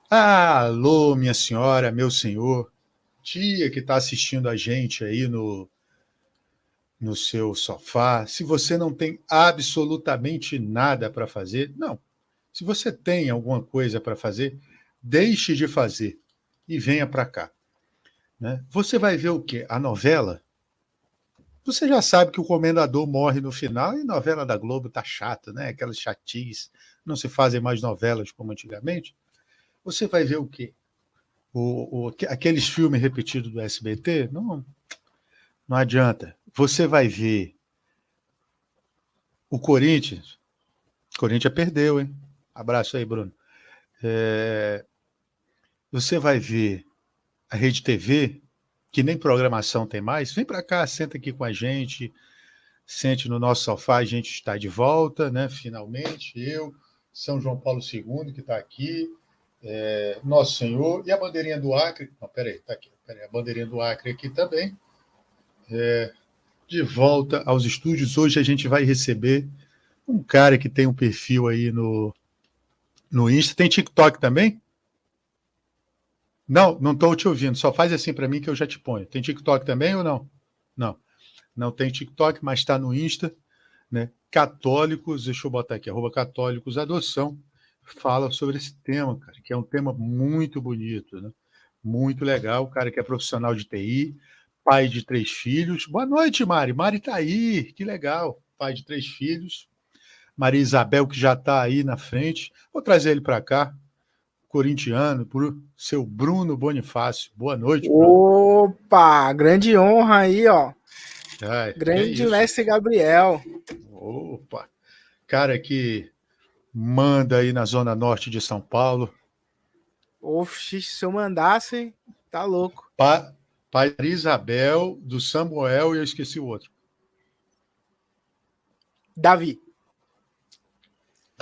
Alô, minha senhora, meu senhor, tia que está assistindo a gente aí no seu sofá. Se você não tem absolutamente nada para fazer, não. Se você tem alguma coisa para fazer, deixe de fazer e venha para cá. Né? Você vai ver o quê? A novela. Você já sabe que o comendador morre no final e a novela da Globo tá chata, né? Aquelas chatices, não se fazem mais novelas como antigamente. Você vai ver o quê? Aqueles filmes repetidos do SBT? Não, não adianta. Você vai ver o Corinthians. O Corinthians perdeu, hein? Abraço aí, Bruno. É, você vai ver a Rede TV, que nem programação tem mais. Vem para cá, senta aqui com a gente, sente no nosso sofá, a gente está de volta, né? Finalmente, eu, São João Paulo II, que está aqui, Nosso Senhor, e a bandeirinha do Acre. Não, peraí, está aqui. Peraí, a bandeirinha do Acre aqui também. De volta aos estúdios. Hoje a gente vai receber um cara que tem um perfil aí no Insta. Tem TikTok também? Não, não estou te ouvindo. Só faz assim para mim que eu já te ponho. Tem TikTok também ou não? Não, não tem TikTok, mas está no Insta, né? Católicos, deixa eu botar aqui, @católicos adoção, fala sobre esse tema, cara, que é um tema muito bonito, né? Muito legal, o cara que é profissional de TI, pai de 3 filhos. Boa noite, Mari. Mari está aí, que legal. Pai de 3 filhos. Maria Isabel, que já está aí na frente. Vou trazer ele para cá, corintiano, por seu Bruno Bonifácio. Boa noite, Bruno. Opa, grande honra aí, ó. Ai, que é Grande isso. mestre Gabriel. Opa, cara que manda aí na zona norte de São Paulo. Oxi, se eu mandasse, tá louco. Pai da Isabel, do Samuel e eu esqueci o outro. Davi.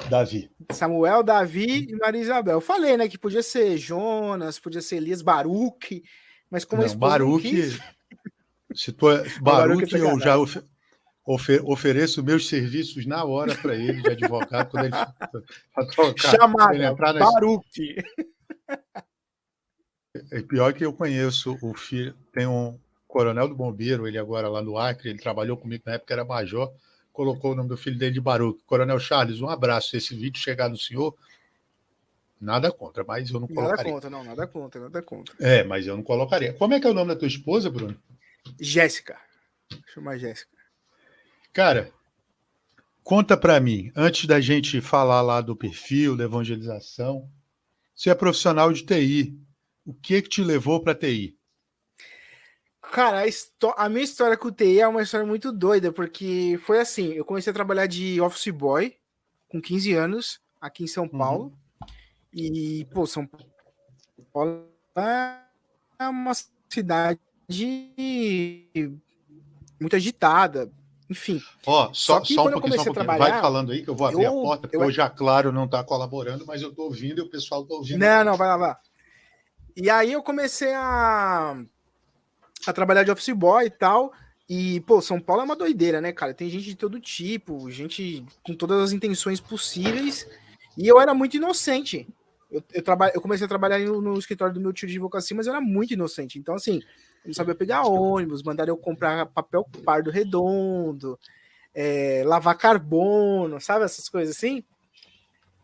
Davi. Samuel, Davi e Maria Isabel. Eu falei, né, que podia ser Jonas, podia ser Elias Baruch, mas como a Não, esposa não quis, Baruque, se tu é a Baruch é Baruque, eu já sacanagem. ofereço meus serviços na hora para ele, de advogado, quando ele tocar, quando ele Chamada entrar nas. Baruch. É pior que eu conheço o filho, tem um coronel do bombeiro, ele agora lá no Acre, ele trabalhou comigo na época, era major, colocou o nome do filho dele de Baruque. Coronel Charles, um abraço. Se esse vídeo chegar no senhor, nada contra, mas eu não Nada colocaria. contra, não, nada contra, nada contra. Mas eu não colocaria. Como é que é o nome da tua esposa, Bruno? Jéssica. Chama Jéssica. Cara, conta para mim, antes da gente falar lá do perfil, da evangelização, você é profissional de TI. O que te levou para TI? Cara, a minha história com o TI é uma história muito doida, porque foi assim, eu comecei a trabalhar de office boy com 15 anos, aqui em São Uhum. Paulo, e, pô, São Paulo é uma cidade muito agitada, enfim. Ó, Só só, que só um quando eu pouquinho, só um comecei a pouquinho. Vai trabalhar, falando aí que eu vou abrir a eu... porta, porque eu hoje a Claro não está colaborando, mas eu estou ouvindo e o pessoal está ouvindo não, também. não, vai lá, vai lá. E aí eu comecei a trabalhar de office boy e tal. E, pô, São Paulo é uma doideira, né, cara? Tem gente de todo tipo, gente com todas as intenções possíveis. E eu era muito inocente. Eu comecei a trabalhar no escritório do meu tio de advocacia, mas eu era muito inocente. Então, assim, eu não sabia pegar ônibus, mandaram eu comprar papel pardo redondo, lavar carbono, sabe? Essas coisas assim.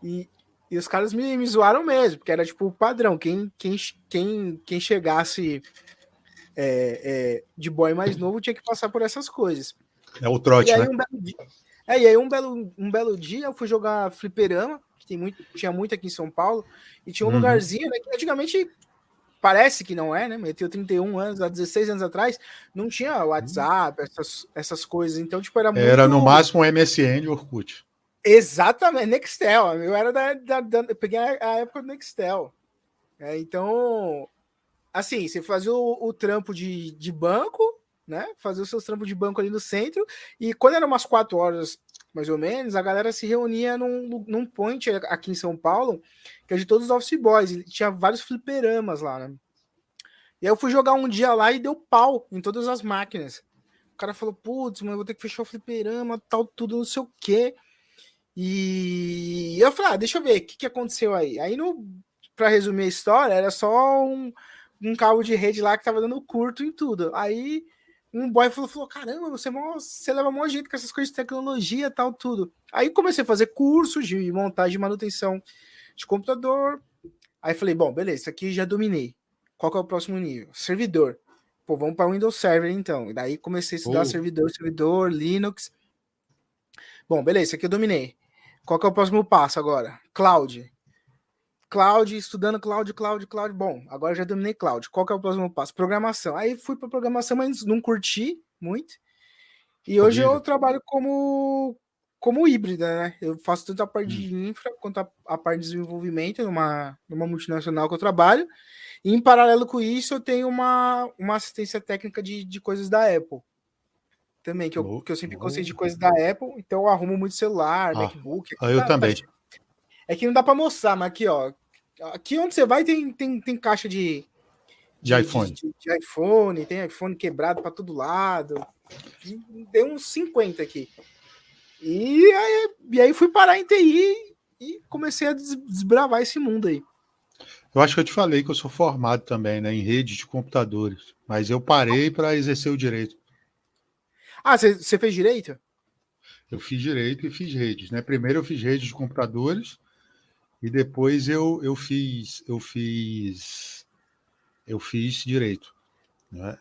E, e os caras me zoaram mesmo, porque era tipo o padrão. Quem chegasse de boy mais novo tinha que passar por essas coisas. É o E trote, aí né? um belo dia eu fui jogar fliperama, que tinha muito aqui em São Paulo, e tinha um Uhum. lugarzinho, né, que antigamente parece que não é, né? Eu tenho 31 anos, há 16 anos atrás, não tinha WhatsApp, essas coisas. Então, tipo, era Era no muito. máximo um MSN e Orkut. Exatamente, Nextel. Eu era eu peguei a época do Nextel. Então, assim, você fazia o trampo de banco, né? Fazia os seus trampos de banco ali no centro, e quando eram umas 4 horas, mais ou menos, a galera se reunia num point aqui em São Paulo, que é de todos os office boys, e tinha vários fliperamas lá, né? E aí eu fui jogar um dia lá e deu pau em todas as máquinas. O cara falou, putz, mas eu vou ter que fechar o fliperama, tal, tudo, não sei o quê. E eu falei, deixa eu ver, o que aconteceu aí? Aí para resumir a história, era só um cabo de rede lá que tava dando curto em tudo. Aí um boy falou caramba, você leva mó jeito com essas coisas de tecnologia, tal, tudo. Aí comecei a fazer cursos de montagem e manutenção de computador. Aí falei, bom, beleza, isso aqui já dominei. Qual que é o próximo nível? Servidor. Pô, vamos para Windows Server então. E daí comecei a estudar servidor, Linux. Bom, beleza, isso aqui eu dominei. Qual que é o próximo passo agora? Cloud, estudando cloud. Bom, agora já dominei cloud. Qual que é o próximo passo? Programação. Aí fui para programação, mas não curti muito. E hoje eu trabalho como híbrida, né? Eu faço tanto a parte de infra quanto a parte de desenvolvimento numa multinacional que eu trabalho. E em paralelo com isso, eu tenho uma assistência técnica de coisas da Apple. Também, que eu sempre gostei de coisas da Apple, então eu arrumo muito celular, MacBook. Eu também. É que não dá para mostrar, mas aqui, ó. Aqui onde você vai tem caixa de iPhone. De iPhone, tem iPhone quebrado para todo lado. Deu uns 50 aqui. E aí fui parar em TI e comecei a desbravar esse mundo aí. Eu acho que eu te falei que eu sou formado também, né, em rede de computadores, mas eu parei para exercer o direito. Ah, você fez direito? Eu fiz direito e fiz redes, né? Primeiro eu fiz redes de computadores e depois eu fiz direito, né?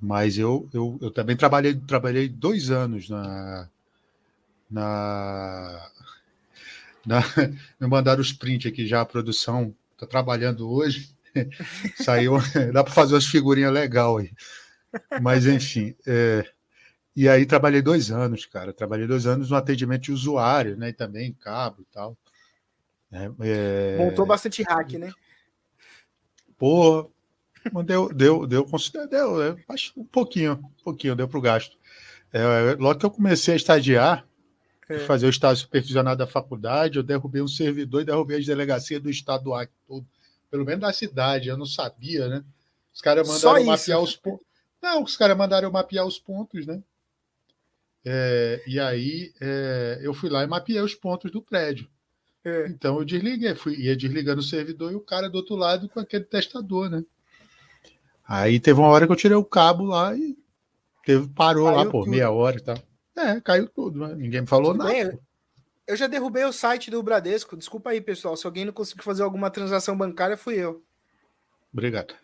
Mas eu também trabalhei 2 anos me mandaram os prints aqui já, a produção está trabalhando hoje. Saiu, dá para fazer umas figurinhas legais aí. Mas, enfim, e aí trabalhei 2 anos, cara. Trabalhei 2 anos no atendimento de usuário, né? E também cabo e tal. Montou bastante hack, né? Porra, deu um pouquinho, deu para o gasto. Logo que eu comecei a estagiar, fazer o estágio supervisionado da faculdade, eu derrubei um servidor e derrubei as delegacias do estado do Acre todo, pelo menos da cidade, eu não sabia, né? Os caras mandaram mapear os pontos. Não, os caras mandaram eu mapear os pontos, né? E aí eu fui lá e mapeei os pontos do prédio. Então eu desliguei, ia desligando o servidor e o cara do outro lado com aquele testador, né? Aí teve uma hora que eu tirei o cabo lá e parou lá por meia hora e tal. Caiu tudo, né? Ninguém me falou nada. Bem, eu já derrubei o site do Bradesco. Desculpa aí, pessoal. Se alguém não conseguiu fazer alguma transação bancária, fui eu. Obrigado.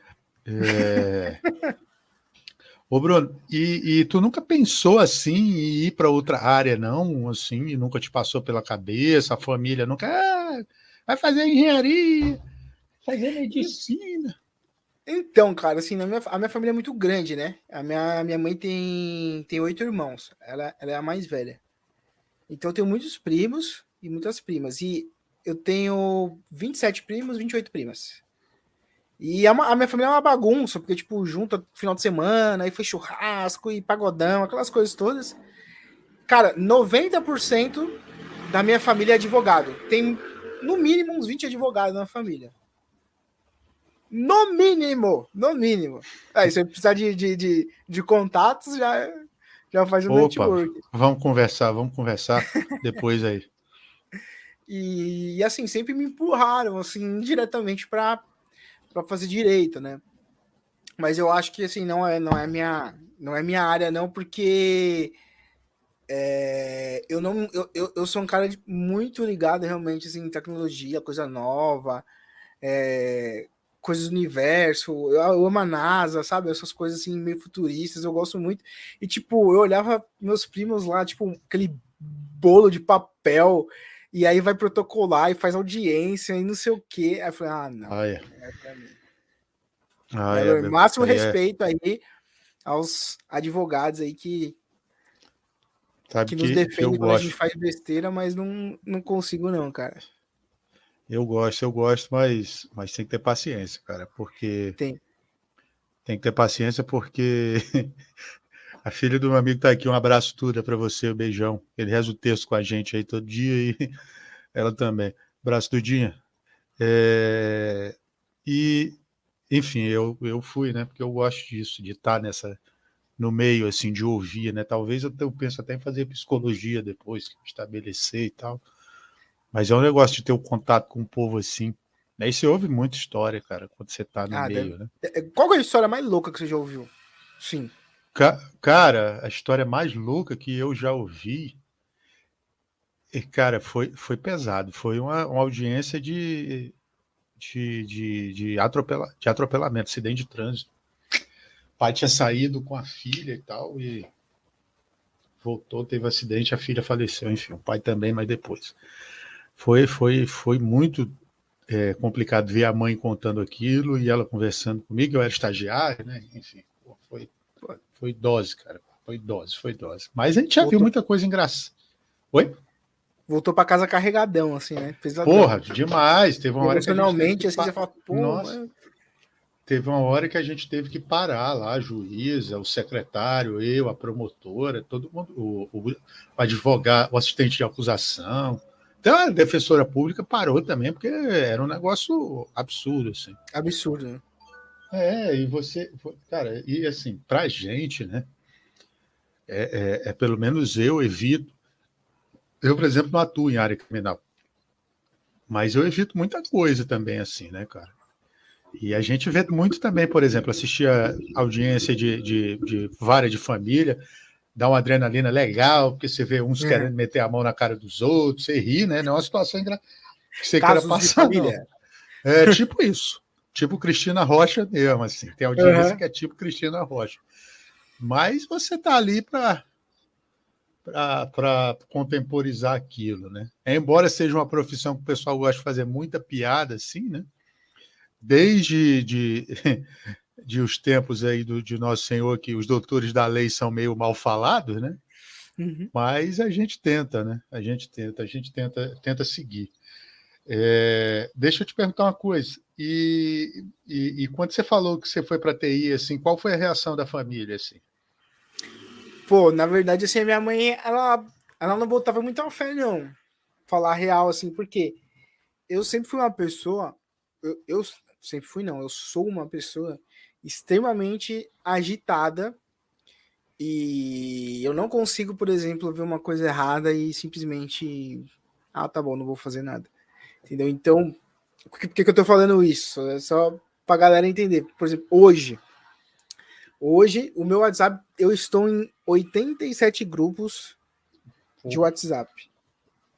Ô, Bruno, e tu nunca pensou assim em ir para outra área, não? Assim, e nunca te passou pela cabeça, a família nunca. Vai fazer engenharia, fazer medicina. Então, cara, assim, a minha família é muito grande, né? A minha mãe tem 8 irmãos. Ela é a mais velha. Então, eu tenho muitos primos e muitas primas. E eu tenho 27 primos, 28 primas. E a minha família é uma bagunça, porque, tipo, junta final de semana, aí foi churrasco e pagodão, aquelas coisas todas. Cara, 90% da minha família é advogado. Tem, no mínimo, uns 20 advogados na família. No mínimo. Aí, se você precisar de contatos, já faz um network. Vamos conversar depois aí. E assim, sempre me empurraram, assim, indiretamente para fazer direito, né? Mas eu acho que, assim, não é minha área, não, porque eu sou um cara muito ligado, realmente, assim, em tecnologia, coisa nova, coisas do universo, eu amo a NASA, sabe? Essas coisas assim, meio futuristas, eu gosto muito. E, tipo, eu olhava meus primos lá, tipo, aquele bolo de papel, e aí vai protocolar e faz audiência e não sei o quê. Aí eu falei, não, é pra mim. Máximo respeito aí aos advogados aí que nos defendem quando a gente faz besteira, mas não consigo não, cara. Eu gosto, mas tem que ter paciência, cara, porque... Tem que ter paciência porque a filha do meu amigo tá aqui, um abraço tudo para você, um beijão. Ele reza o texto com a gente aí todo dia e ela também. Abraço, Dudinha. E, enfim, eu fui, né, porque eu gosto disso, de estar no meio, assim, de ouvir, né, talvez eu penso até em fazer psicologia depois, estabelecer e tal. Mas é um negócio de ter o contato com o povo assim. Aí você ouve muita história, cara, quando você tá no Ah, meio, né? Qual é a história mais louca que você já ouviu? Sim. Cara, a história mais louca que eu já ouvi, e, cara, foi pesado. Foi uma audiência de atropelamento, acidente de trânsito. O pai tinha saído com a filha e tal, e voltou, teve acidente, a filha faleceu, enfim, o pai também, mas depois. Foi muito complicado ver a mãe contando aquilo e ela conversando comigo, eu era estagiário, né? Enfim, foi dose, cara. Foi dose. Mas a gente já viu Voltou, muita coisa engraçada. Oi? voltou pra casa carregadão, assim, né? Pesadão. Porra, demais. Teve uma hora que a gente teve que. Emocionalmente, assim, você fala, pô, Nossa, mano. teve uma hora que a gente teve que parar lá, a juíza, o secretário, eu, a promotora, todo mundo, o advogado, o assistente de acusação. Então a defensora pública parou também, porque era um negócio absurdo, assim. Absurdo, né? E você, cara, e assim, pra gente, né? Pelo menos eu evito. Eu, por exemplo, não atuo em área criminal, mas eu evito muita coisa também, assim, né, cara? E a gente vê muito também, por exemplo, assistir a audiência de vara de família, dá uma adrenalina legal, porque você vê uns querendo meter a mão na cara dos outros, você ri, né? Não é uma situação que você queira Casos de passar, não. família. É tipo isso. Tipo Cristina Rocha mesmo, assim. Tem audiência que é tipo Cristina Rocha. Mas você tá ali para contemporizar aquilo, né? Embora seja uma profissão que o pessoal gosta de fazer muita piada, assim, né? Desde de os tempos aí de Nosso Senhor, que os doutores da lei são meio mal falados, né? Uhum. Mas a gente tenta, né? A gente tenta seguir. Deixa eu te perguntar uma coisa. E quando você falou que você foi para a TI, assim, qual foi a reação da família, assim? Pô, na verdade, assim, a minha mãe, ela não botava muito a fé, não. Falar a real, assim, porque eu sempre fui uma pessoa, eu sempre fui, não, eu sou uma pessoa extremamente agitada e eu não consigo, por exemplo, ver uma coisa errada e simplesmente, tá bom, não vou fazer nada, entendeu? Então, por que eu tô falando isso? É só pra galera entender. Por exemplo, hoje o meu WhatsApp, eu estou em 87 grupos de Pô, WhatsApp.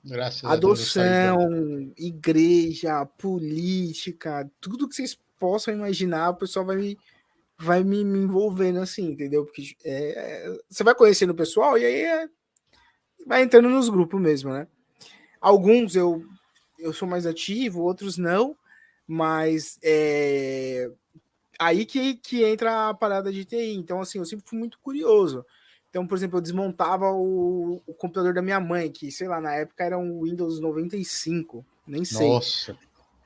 graças a Deus eu saí da. Adoção, igreja, política, tudo que vocês possam imaginar, o pessoal vai me envolvendo assim, entendeu? Porque você vai conhecendo o pessoal e aí vai entrando nos grupos mesmo, né? Alguns eu sou mais ativo, outros não, mas aí que entra a parada de TI. Então, assim, eu sempre fui muito curioso. Então, por exemplo, eu desmontava o computador da minha mãe, que, sei lá, na época era um Windows 95, nem sei. Nossa,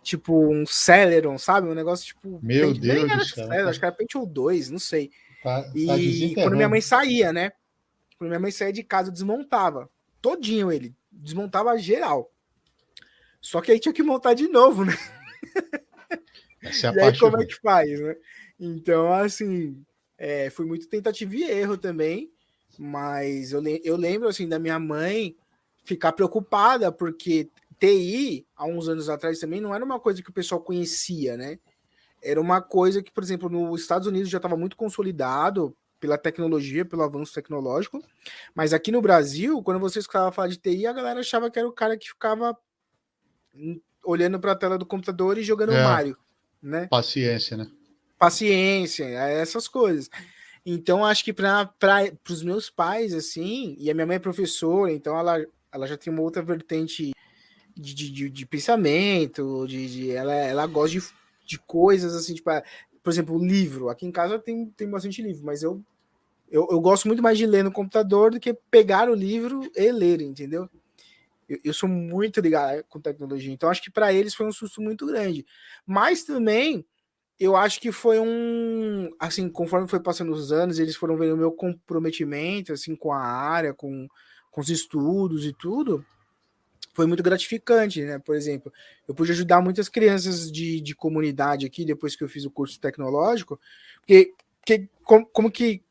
Tipo um Celeron, sabe? Um negócio tipo. meu Nem Deus do era céu, Celeron, acho que era Pentium 2, não sei. tá E quando minha mãe desenterrando. saía, né? Quando minha mãe saía de casa, eu desmontava. Todinho ele. Desmontava geral. Só que aí tinha que montar de novo, né? Essa é a E aí parte como é ruim. que faz, né? Então, assim, foi muito tentativa e erro também. Mas eu lembro, assim, da minha mãe ficar preocupada, porque TI, há uns anos atrás também, não era uma coisa que o pessoal conhecia, né? Era uma coisa que, por exemplo, nos Estados Unidos já estava muito consolidado pela tecnologia, pelo avanço tecnológico, mas aqui no Brasil, quando você escutava falar de TI, a galera achava que era o cara que ficava olhando para a tela do computador e jogando É, Mario, né? paciência, né? Paciência, essas coisas. Então, acho que para os meus pais, assim, e a minha mãe é professora, então ela já tem uma outra vertente de pensamento, ela gosta de coisas assim, tipo, por exemplo, o livro. Aqui em casa tem bastante livro, mas eu gosto muito mais de ler no computador do que pegar o livro e ler, entendeu? Eu sou muito ligado com tecnologia, então acho que para eles foi um susto muito grande. Mas também eu acho que foi assim, conforme foi passando os anos, eles foram vendo o meu comprometimento assim com a área, com os estudos e tudo, foi muito gratificante, né? Por exemplo, eu pude ajudar muitas crianças de comunidade aqui depois que eu fiz o curso tecnológico, porque como que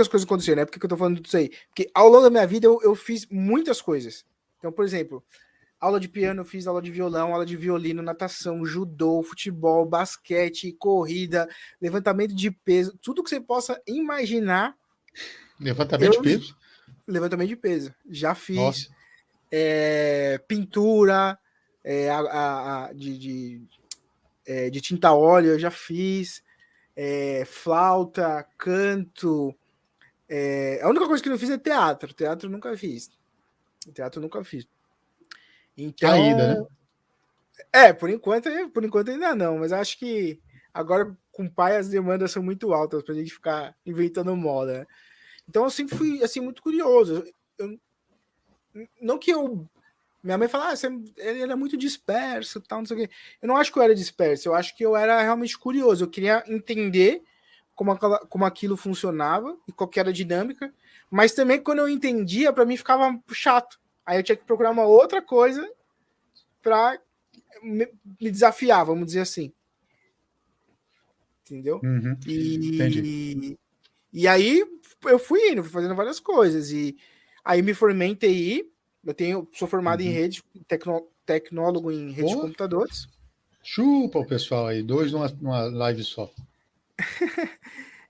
as coisas aconteceram, né? Por que eu tô falando disso aí? Porque ao longo da minha vida eu fiz muitas coisas. Então, por exemplo, Aula de piano, eu fiz aula de violão, aula de violino, natação, judô, futebol, basquete, corrida, levantamento de peso, tudo que você possa imaginar. Levantamento de Eu peso? levantamento de peso, já fiz. Nossa. Pintura, de tinta óleo, eu já fiz. Flauta, canto. A única coisa que eu não fiz é teatro. Teatro eu nunca fiz. Teatro eu nunca fiz. Então, Ainda, né? por enquanto ainda não, mas acho que agora com o pai as demandas são muito altas pra gente ficar inventando moda, né? Então eu sempre fui assim muito curioso. Não que eu minha mãe fala, ele era muito disperso, tal, não sei o quê. Eu não acho que eu era disperso, eu acho que eu era realmente curioso. Eu queria entender como aquilo funcionava e qual que era a dinâmica, mas também quando eu entendia, para mim ficava chato. Aí eu tinha que procurar uma outra coisa para me desafiar, vamos dizer assim. Entendeu? Uhum. Entendi. E aí eu fui indo, fui fazendo várias coisas. E aí me formei em TI, sou formado em rede, tecnólogo em rede de computadores. Chupa o pessoal aí, 2 numa live só.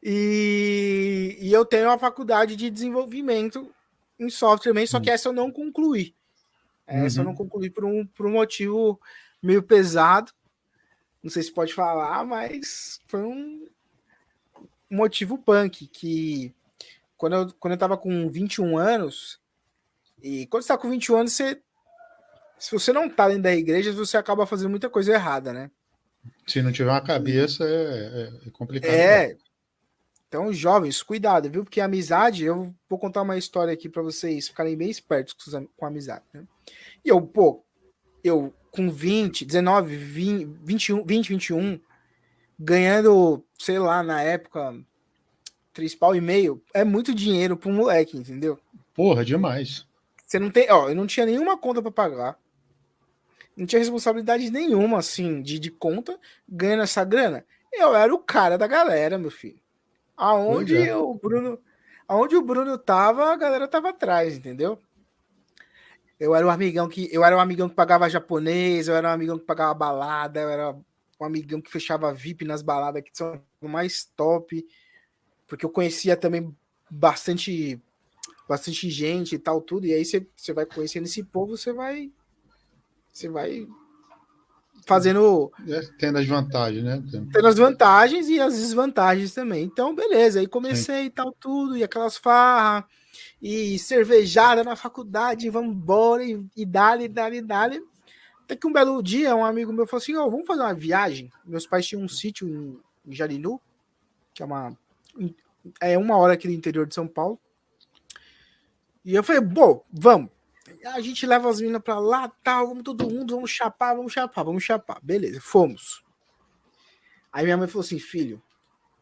E eu tenho uma faculdade de desenvolvimento em software também, só que essa eu não concluí. Essa eu não concluí por um motivo meio pesado. Não sei se pode falar, mas foi um motivo punk, que quando eu tava com 21 anos, e quando você tá com 21 anos, se você não tá dentro da igreja, você acaba fazendo muita coisa errada, né? Se não tiver uma cabeça, é complicado mesmo. Então, jovens, cuidado, viu? Porque a amizade, eu vou contar uma história aqui para vocês ficarem bem espertos com a amizade, né? E eu com 20, 19, 20, 21, ganhando, sei lá, na época, 3 pau e meio, é muito dinheiro para um moleque, entendeu? Porra, demais. Você não tem, eu não tinha nenhuma conta para pagar. Não tinha responsabilidade nenhuma, assim, de conta, ganhando essa grana. Eu era o cara da galera, meu filho. Pois é. Aonde o Bruno tava, a galera tava atrás, entendeu? Eu era um amigão que pagava japonês, eu era um amigão que pagava balada, eu era um amigão que fechava VIP nas baladas que são o mais top, porque eu conhecia também bastante gente e tal tudo, e aí você vai conhecendo esse povo, você vai fazendo Tendo as vantagens, né? tendo as vantagens e as desvantagens também. Então, beleza, aí Sim. comecei e tal tudo, e aquelas farras e cervejada na faculdade, vamos embora, e dali. Até que um belo dia, um amigo meu falou assim, vamos fazer uma viagem. Meus pais tinham um sítio em Jarinu, que é uma hora aqui do interior de São Paulo. E eu falei, vamos. A gente leva as meninas pra lá, tal, vamos todo mundo, vamos chapar. Beleza, fomos. Aí minha mãe falou assim, filho,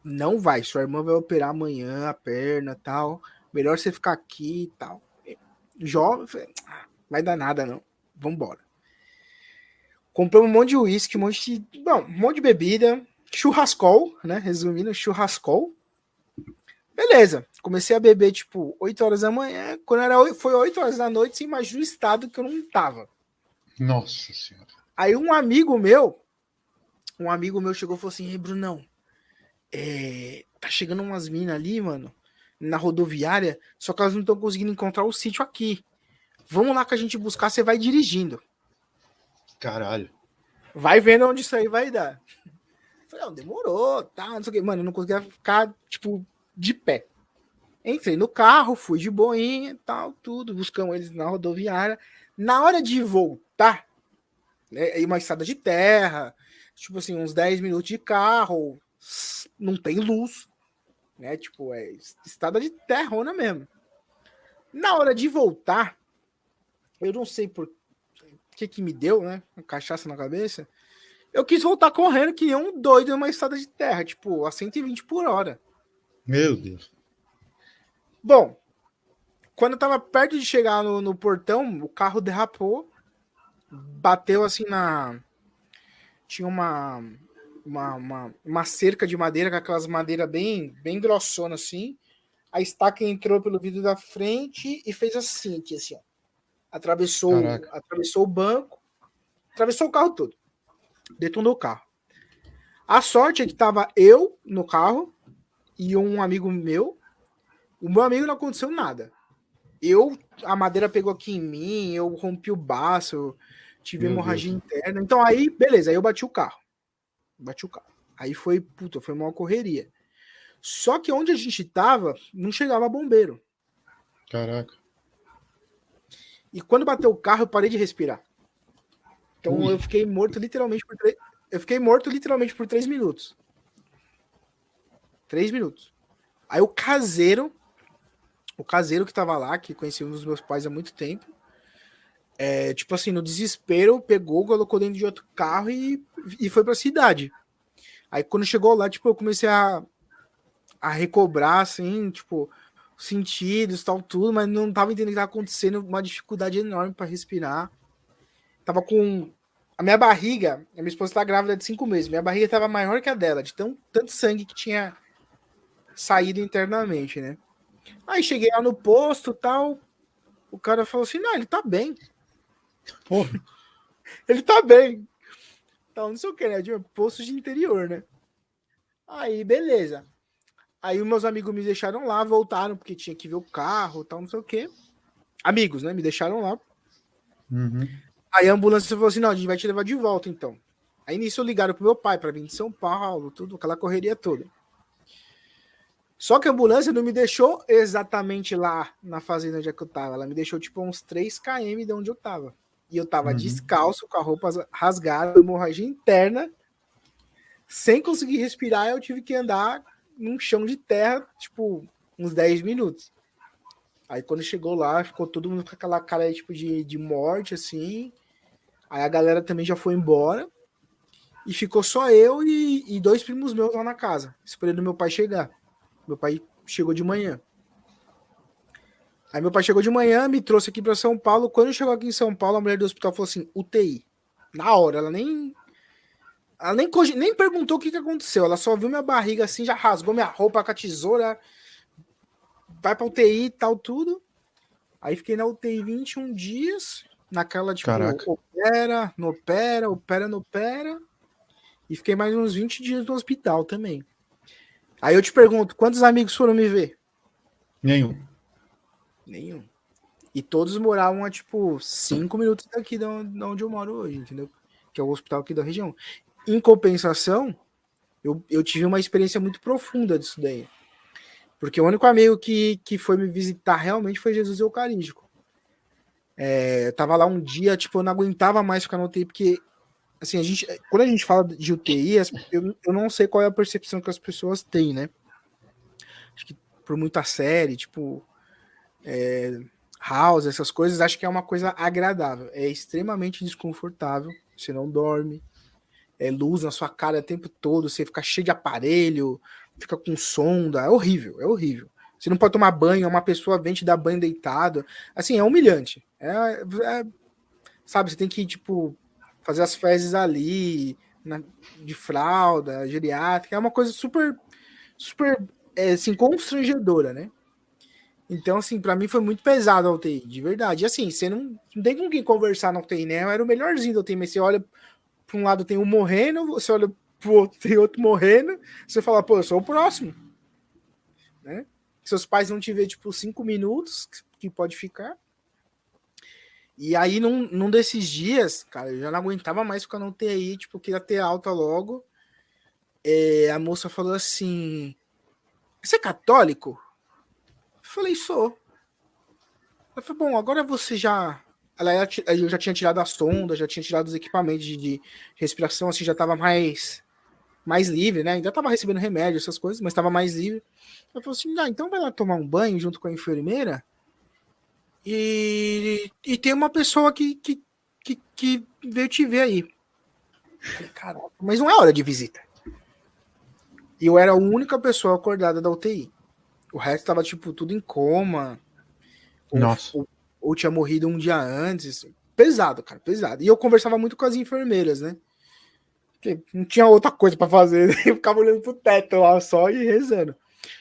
não vai, sua irmã vai operar amanhã a perna, tal, melhor você ficar aqui e tal. Jovem, falei, vai dar nada não, vambora. Compramos um monte de uísque, um monte de bebida, churrascol, né, resumindo, churrascol. Beleza, comecei a beber, tipo, 8 horas da manhã, quando foi 8 horas da noite, você imagina o estado que eu não tava. Nossa Senhora. Aí um amigo meu chegou e falou assim, ei, Brunão, tá chegando umas minas ali, mano, na rodoviária, só que elas não estão conseguindo encontrar o sítio aqui. Vamos lá que a gente buscar, você vai dirigindo. Caralho. Vai vendo onde isso aí vai dar. Falei, demorou, tá, não sei o que. Mano, eu não conseguia ficar, tipo, de pé. Entrei no carro, fui de boinha e tal, tudo, buscamos eles na rodoviária. Na hora de voltar, né, uma estrada de terra, tipo assim, uns 10 minutos de carro, não tem luz, né? Tipo, é estrada de terrona mesmo. Na hora de voltar, eu não sei por que me deu, né? Uma cachaça na cabeça. Eu quis voltar correndo que nem um doido numa estrada de terra, tipo, a 120 por hora. Meu Deus. Bom, quando eu tava perto de chegar no portão, o carro derrapou, bateu assim tinha uma cerca de madeira, com aquelas madeiras bem grossonas assim. A estaca entrou pelo vidro da frente e fez assim, aqui, assim, ó. atravessou o banco, atravessou o carro todo, detonou o carro. A sorte é que tava eu no carro e um amigo meu. O meu amigo não aconteceu nada. A madeira pegou aqui em mim, eu rompi o baço, eu tive hemorragia interna. Então aí, beleza, aí eu bati o carro. Aí foi uma correria. Só que onde a gente tava, não chegava bombeiro. Caraca. E quando bateu o carro, eu parei de respirar. Então eu fiquei morto literalmente por 3 minutos. 3 minutos. Aí o caseiro que tava lá, que conhecia um dos meus pais há muito tempo, tipo assim, no desespero, pegou, colocou dentro de outro carro e foi pra cidade. Aí quando chegou lá, tipo, eu comecei a recobrar, assim, tipo, sentidos, tal, tudo, mas não tava entendendo o que tava acontecendo, uma dificuldade enorme para respirar. Tava com... A minha barriga, a minha esposa tá grávida de 5 meses, minha barriga tava maior que a dela, de tanto sangue que tinha saído internamente, né? Aí cheguei lá no posto, tal, o cara falou assim, não, ele tá bem. Porra. Ele tá bem. Então, não sei o que, né? De posto de interior, né? Aí, beleza. Aí os meus amigos me deixaram lá, voltaram, porque tinha que ver o carro, tal, não sei o que. Amigos, né? Me deixaram lá. Uhum. Aí a ambulância falou assim, não, a gente vai te levar de volta, então. Aí nisso ligaram pro meu pai pra vir de São Paulo, tudo, aquela correria toda. Só que a ambulância não me deixou exatamente lá na fazenda onde é que eu tava. Ela me deixou tipo uns 3 km de onde eu tava. E eu tava descalço, com a roupa rasgada, hemorragia interna, sem conseguir respirar. Eu tive que andar num chão de terra, tipo, uns 10 minutos. Aí quando chegou lá, ficou todo mundo com aquela cara tipo de morte, assim. Aí a galera também já foi embora. E ficou só eu e 2 primos meus lá na casa, esperando meu pai chegar. Meu pai chegou de manhã. Aí meu pai chegou de manhã, me trouxe aqui para São Paulo. Quando chegou aqui em São Paulo, a mulher do hospital falou assim, UTI. Na hora, ela nem perguntou o que aconteceu. Ela só viu minha barriga assim, já rasgou minha roupa com a tesoura. Vai pra UTI e tal, tudo. Aí fiquei na UTI 21 dias. Naquela, tipo, Caraca. opera, não opera. E fiquei mais uns 20 dias no hospital também. Aí eu te pergunto, quantos amigos foram me ver? Nenhum. E todos moravam a, tipo, 5 minutos daqui de onde eu moro hoje, entendeu? Que é o hospital aqui da região. Em compensação, eu tive uma experiência muito profunda disso daí. Porque o único amigo que foi me visitar realmente foi Jesus Eucarístico. Eu tava lá um dia, tipo, eu não aguentava mais ficar na UTI, porque, assim, quando a gente fala de UTI, eu não sei qual é a percepção que as pessoas têm, né? Acho que por muita série, tipo, House, essas coisas, acho que é uma coisa agradável. É extremamente desconfortável, você não dorme, luz na sua cara o tempo todo, você fica cheio de aparelho, fica com sonda, é horrível. Você não pode tomar banho, uma pessoa vem te dar banho deitado, assim, é humilhante. Sabe, você tem que, tipo, fazer as fezes ali, de fralda, geriátrica, é uma coisa super, assim, constrangedora, né? Então, assim, pra mim foi muito pesado a UTI, de verdade. E assim, você não tem com quem conversar na UTI, né? Eu era o melhorzinho da UTI, mas você olha pra um lado tem um morrendo, você olha pro outro tem outro morrendo, você fala, pô, eu sou o próximo. Né? Seus pais vão te ver, tipo, 5 minutos, que pode ficar. E aí, num desses dias, cara, eu já não aguentava mais ficar na UTI, tipo, queria ter alta logo. A moça falou assim, você é católico? Eu falei, sou. Ela falou, bom, agora você já... Eu já tinha tirado a sonda, já tinha tirado os equipamentos de respiração, assim, já tava mais livre, né? Ainda tava recebendo remédio, essas coisas, mas tava mais livre. Ela falou assim, então vai lá tomar um banho junto com a enfermeira e tem uma pessoa que veio te ver aí. Eu falei, caraca, mas não é hora de visita. E eu era a única pessoa acordada da UTI. O resto tava, tipo, tudo em coma. Nossa. Ou tinha morrido um dia antes. Pesado, cara, pesado. E eu conversava muito com as enfermeiras, né? Porque não tinha outra coisa pra fazer. Eu ficava olhando pro teto lá só e rezando.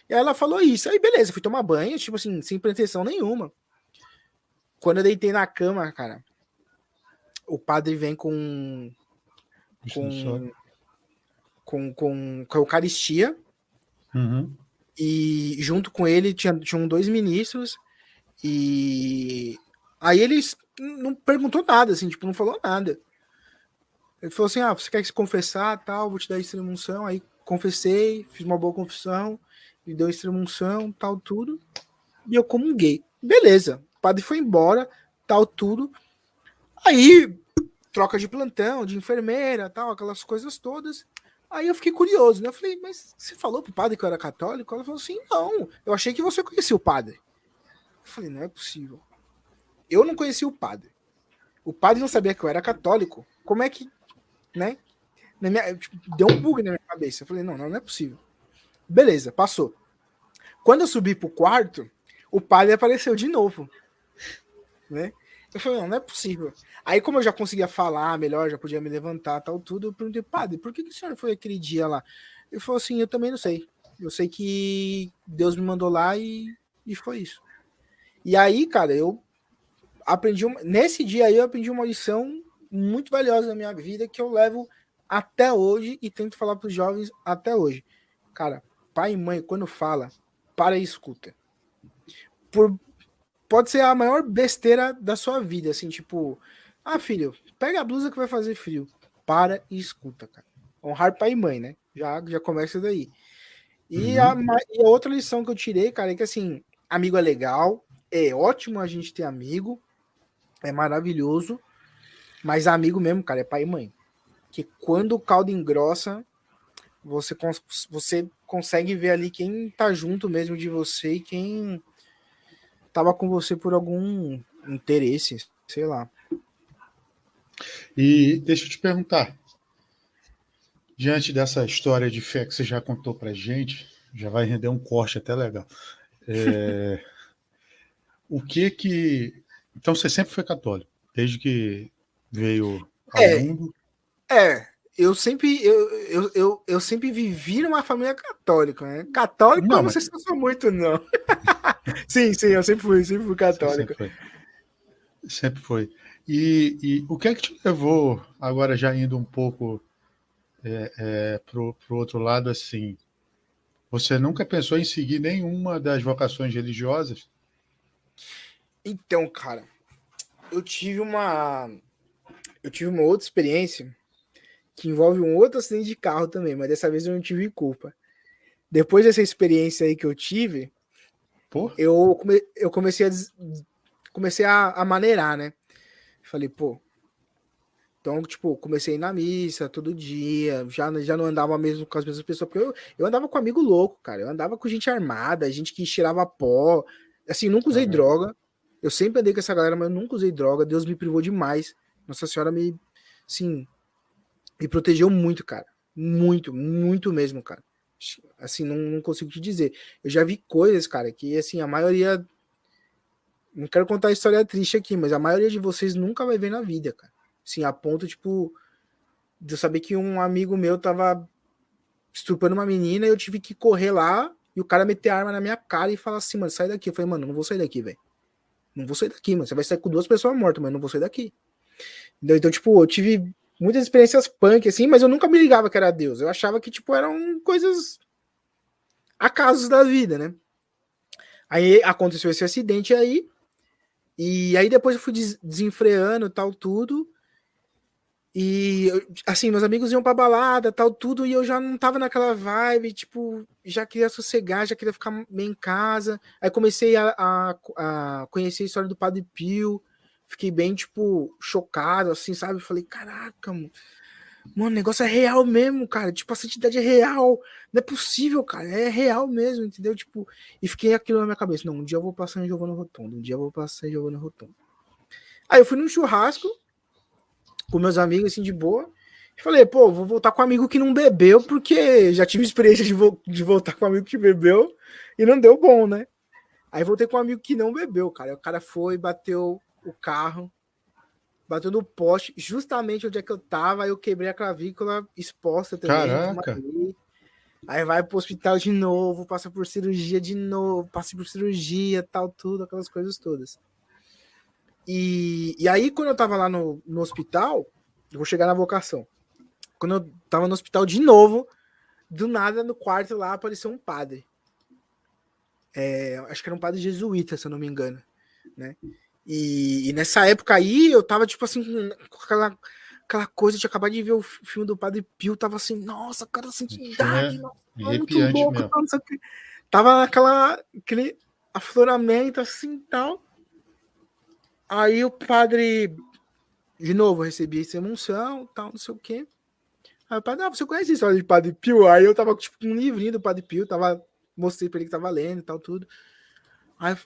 E aí ela falou isso. Aí beleza, fui tomar banho, tipo assim, sem pretensão nenhuma. Quando eu deitei na cama, cara, o padre vem com, com a Eucaristia, e junto com ele tinham 2 ministros, e aí eles não perguntou nada, assim, tipo, não falou nada. Ele falou assim, você quer se confessar, tal, vou te dar extrema-unção. Aí confessei, fiz uma boa confissão, me deu extrema-unção, tal, tudo, e eu comunguei. Beleza, o padre foi embora, tal, tudo. Aí, troca de plantão, de enfermeira, tal, aquelas coisas todas. Aí eu fiquei curioso, né? Eu falei, mas você falou pro padre que eu era católico? Ela falou assim, não, eu achei que você conhecia o padre. Eu falei, não é possível. Eu não conhecia o padre. O padre não sabia que eu era católico. Como é que, né? Deu um bug na minha cabeça. Eu falei, não é possível. Beleza, passou. Quando eu subi pro quarto, o padre apareceu de novo, né? Eu falei, não é possível. Aí, como eu já conseguia falar melhor, já podia me levantar, tal, tudo, eu perguntei, padre, por que o senhor foi aquele dia lá? Ele falou assim, eu também não sei. Eu sei que Deus me mandou lá e foi isso. E aí, cara, eu aprendi... Nesse dia aí, eu aprendi uma lição muito valiosa na minha vida que eu levo até hoje e tento falar para os jovens até hoje. Cara, pai e mãe, quando fala, para e escuta. Pode ser a maior besteira da sua vida, assim, tipo, filho, pega a blusa que vai fazer frio. Para e escuta, cara. Honrar pai e mãe, né? Já começa daí. E a outra lição que eu tirei, cara, é que assim, amigo é legal, é ótimo a gente ter amigo, é maravilhoso, mas amigo mesmo, cara, é pai e mãe. Que quando o caldo engrossa, você consegue ver ali quem tá junto mesmo de você e quem tava com você por algum interesse, sei lá. E deixa eu te perguntar, diante dessa história de fé que você já contou pra gente, já vai render um corte até legal. O que... Então você sempre foi católico, desde que veio ao mundo? Eu sempre vivi numa família católica, né? Católico eu não sei se eu sou muito, não. sim, eu sempre fui católico. Sempre foi. E o que é que te levou, agora já indo um pouco pro outro lado, assim, você nunca pensou em seguir nenhuma das vocações religiosas? Então, cara, eu tive uma outra experiência que envolve um outro acidente de carro também, mas dessa vez eu não tive culpa. Depois dessa experiência aí que eu tive, eu comecei a maneirar, né? Falei, pô, então, tipo, comecei a ir na missa todo dia, já não andava mesmo com as mesmas pessoas, porque eu andava com amigo louco, cara, eu andava com gente armada, gente que cheirava pó, assim, nunca usei droga, eu sempre andei com essa galera, mas eu nunca usei droga, Deus me privou demais, Nossa Senhora me protegeu muito, cara, muito mesmo, cara, assim, não consigo te dizer, eu já vi coisas, cara, que, assim, a maioria, não quero contar a história triste aqui, mas a maioria de vocês nunca vai ver na vida, cara. Assim, a ponto, tipo, de eu saber que um amigo meu tava estuprando uma menina e eu tive que correr lá e o cara meter a arma na minha cara e falar assim, mano, sai daqui. Eu falei, mano, não vou sair daqui, velho. Não vou sair daqui, mano. Você vai sair com 2 pessoas mortas, mas não vou sair daqui. Então, tipo, eu tive muitas experiências punk, assim, mas eu nunca me ligava que era Deus. Eu achava que, tipo, eram coisas acasos da vida, né? Aí aconteceu esse acidente aí, e aí depois eu fui desenfreando tal, tudo. E, assim, meus amigos iam pra balada, tal, tudo, e eu já não tava naquela vibe, tipo, já queria sossegar, já queria ficar meio em casa. Aí comecei a conhecer a história do Padre Pio, fiquei bem, tipo, chocado, assim, sabe? Falei, caraca, mano, o negócio é real mesmo, cara, tipo, a santidade é real, não é possível, cara, é real mesmo, entendeu? Tipo, e fiquei aquilo na minha cabeça, não, um dia eu vou passar em Giovanna Rotondo, um dia eu vou passar em Giovanna Rotondo. Aí eu fui num churrasco, com meus amigos, assim, de boa. E falei, pô, vou voltar com um amigo que não bebeu, porque já tive experiência de voltar com um amigo que bebeu e não deu bom, né? Aí voltei com um amigo que não bebeu, cara. O cara foi, bateu o carro, bateu no poste, justamente onde é que eu tava, aí eu quebrei a clavícula exposta também. Caraca! Aí vai pro hospital de novo, passa por cirurgia de novo, passa por cirurgia, tal, tudo, aquelas coisas todas. E aí, quando eu tava lá no hospital, eu vou chegar na vocação. Quando eu tava no hospital de novo, do nada no quarto lá apareceu um padre. Acho que era um padre jesuíta, se eu não me engano, né? E nessa época aí, eu tava, tipo assim, com aquela coisa de acabar de ver o filme do Padre Pio, tava assim, nossa, cara, santidade, nossa, muito arrepiante louco, mesmo. não sei o quê. Tava aquele afloramento assim tal. Aí o padre, de novo, recebi essa emoção, tal, não sei o quê. Aí o padre, você conhece a história de Padre Pio? Aí eu tava, tipo, com um livrinho do Padre Pio, mostrei pra ele que tava lendo e tal, tudo.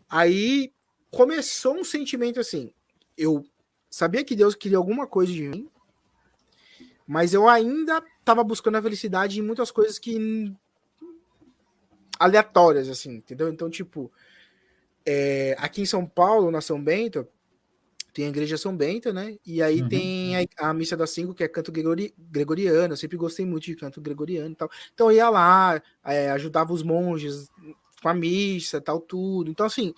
Aí começou um sentimento assim. Eu sabia que Deus queria alguma coisa de mim, mas eu ainda estava buscando a felicidade em muitas coisas que aleatórias, assim, entendeu? Então, tipo, aqui em São Paulo, na São Bento, tem a igreja São Bento, né? E aí tem a missa das 5, que é canto gregoriano. Eu sempre gostei muito de canto gregoriano e tal. Então eu ia lá, ajudava os monges com a missa e tal, tudo. Então, assim,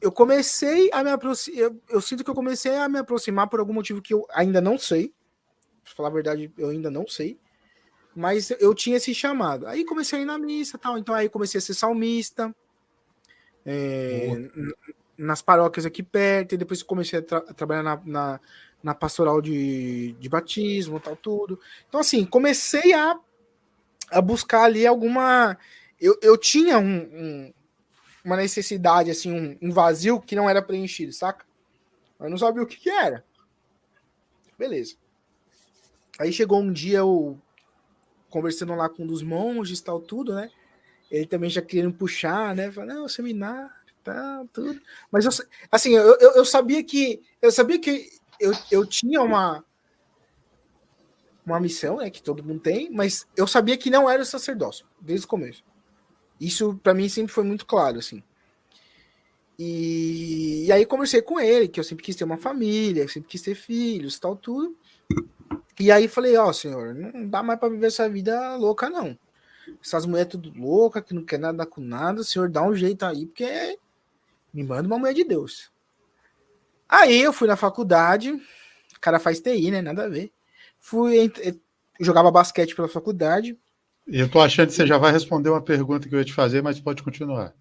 eu comecei a me aproximar. Eu sinto que eu comecei a me aproximar por algum motivo que eu ainda não sei. Pra falar a verdade, eu ainda não sei. Mas eu tinha esse chamado. Aí comecei a ir na missa e tal. Então aí comecei a ser salmista. Nas paróquias aqui perto. E depois comecei a trabalhar na pastoral de batismo, tal, tudo. Então, assim, comecei a buscar ali alguma. Eu tinha uma necessidade, assim, um vazio que não era preenchido, saca? Eu não sabia o que era. Beleza. Aí chegou um dia eu conversando lá com um dos monges, tal, tudo, né? Ele também já querendo puxar, né? Falando, não, seminário, tal, tudo. Mas eu, assim, eu sabia que eu tinha uma missão, né? Que todo mundo tem, mas eu sabia que não era o sacerdócio desde o começo. Isso para mim sempre foi muito claro, assim. E aí conversei com ele, que eu sempre quis ter uma família, sempre quis ter filhos, tal, tudo. E aí falei, senhor, não dá mais para viver essa vida louca, não. Essas mulheres tudo louca, que não quer nada com nada, o senhor dá um jeito aí, porque me manda uma mulher de Deus. Aí eu fui na faculdade, o cara faz TI, né? Nada a ver. Jogava basquete pela faculdade. Eu tô achando que você já vai responder uma pergunta que eu ia te fazer, mas pode continuar.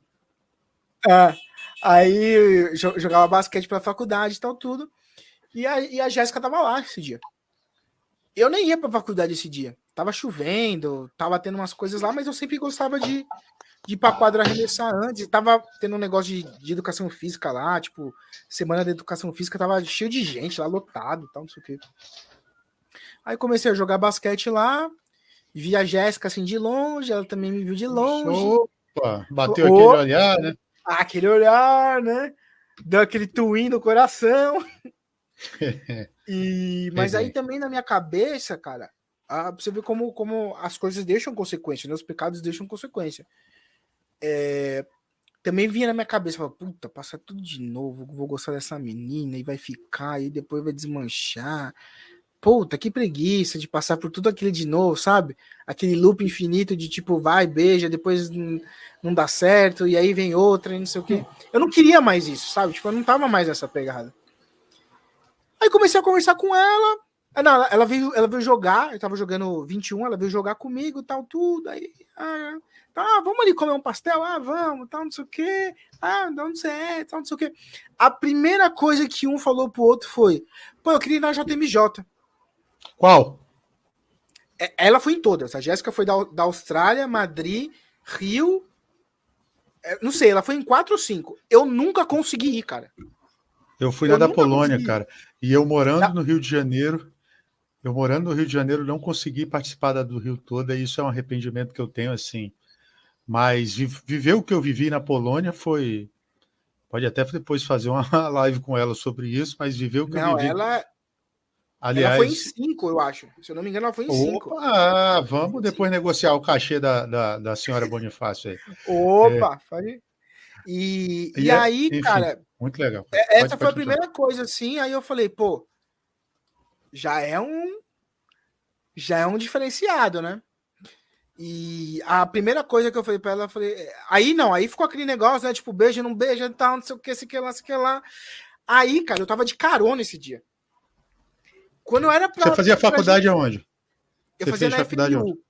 Aí jogava basquete pela faculdade e tal, tudo. E a Jéssica tava lá esse dia. Eu nem ia pra faculdade esse dia. Tava chovendo, tava tendo umas coisas lá, mas eu sempre gostava de ir pra quadra arremessar antes. Tava tendo um negócio de educação física lá, tipo, semana de educação física, tava cheio de gente lá, lotado, tal, não sei o quê. Aí comecei a jogar basquete lá, vi a Jéssica assim de longe, ela também me viu de longe. Opa, bateu aquele olhar, né? Aquele olhar, né? Deu aquele twin no coração. Mas aí também na minha cabeça, cara, você vê como as coisas deixam consequência, né? Os pecados deixam consequência. Também vinha na minha cabeça, falava, puta, passar tudo de novo, vou gostar dessa menina e vai ficar, e depois vai desmanchar. Puta, que preguiça de passar por tudo aquilo de novo, sabe? Aquele loop infinito de tipo, vai, beija, depois não dá certo, e aí vem outra, e não sei o quê. Eu não queria mais isso, sabe? Tipo, eu não tava mais nessa pegada. Aí comecei a conversar com ela. Não, ela veio jogar, eu tava jogando 21, ela veio jogar comigo, tal, tudo. Aí, tá, vamos ali comer um pastel? Vamos, tal, não sei o quê. De onde você é, tal, não sei o quê. A primeira coisa que um falou pro outro foi, pô, eu queria ir na JMJ. Qual? Ela foi em todas. A Jéssica foi da Austrália, Madrid, Rio. Não sei, ela foi em 4 ou 5. Eu nunca consegui ir, cara. Eu fui na da Polônia, cara. E eu morando no Rio de Janeiro, não consegui participar da do Rio toda, e isso é um arrependimento que eu tenho, assim. Mas viver o que eu vivi na Polônia foi. Pode até depois fazer uma live com ela sobre isso, mas viver o que eu vivi. Ela foi em Aliás. 5, eu acho. Se eu não me engano, ela foi em 5. Opa, vamos depois negociar o cachê da senhora Bonifácio aí. Opa, pode. E aí, enfim, cara, muito legal. Essa foi a primeira coisa, assim. Aí eu falei, pô, já é um diferenciado, né? E a primeira coisa que eu falei pra ela, eu falei. Aí ficou aquele negócio, né? Tipo, beija, não beija, tal, não sei o que, sei que lá, sei que lá. Aí, cara, eu tava de carona esse dia. Quando eu era Você fazia faculdade aonde? Eu Você fazia fez na faculdade FMU. onde?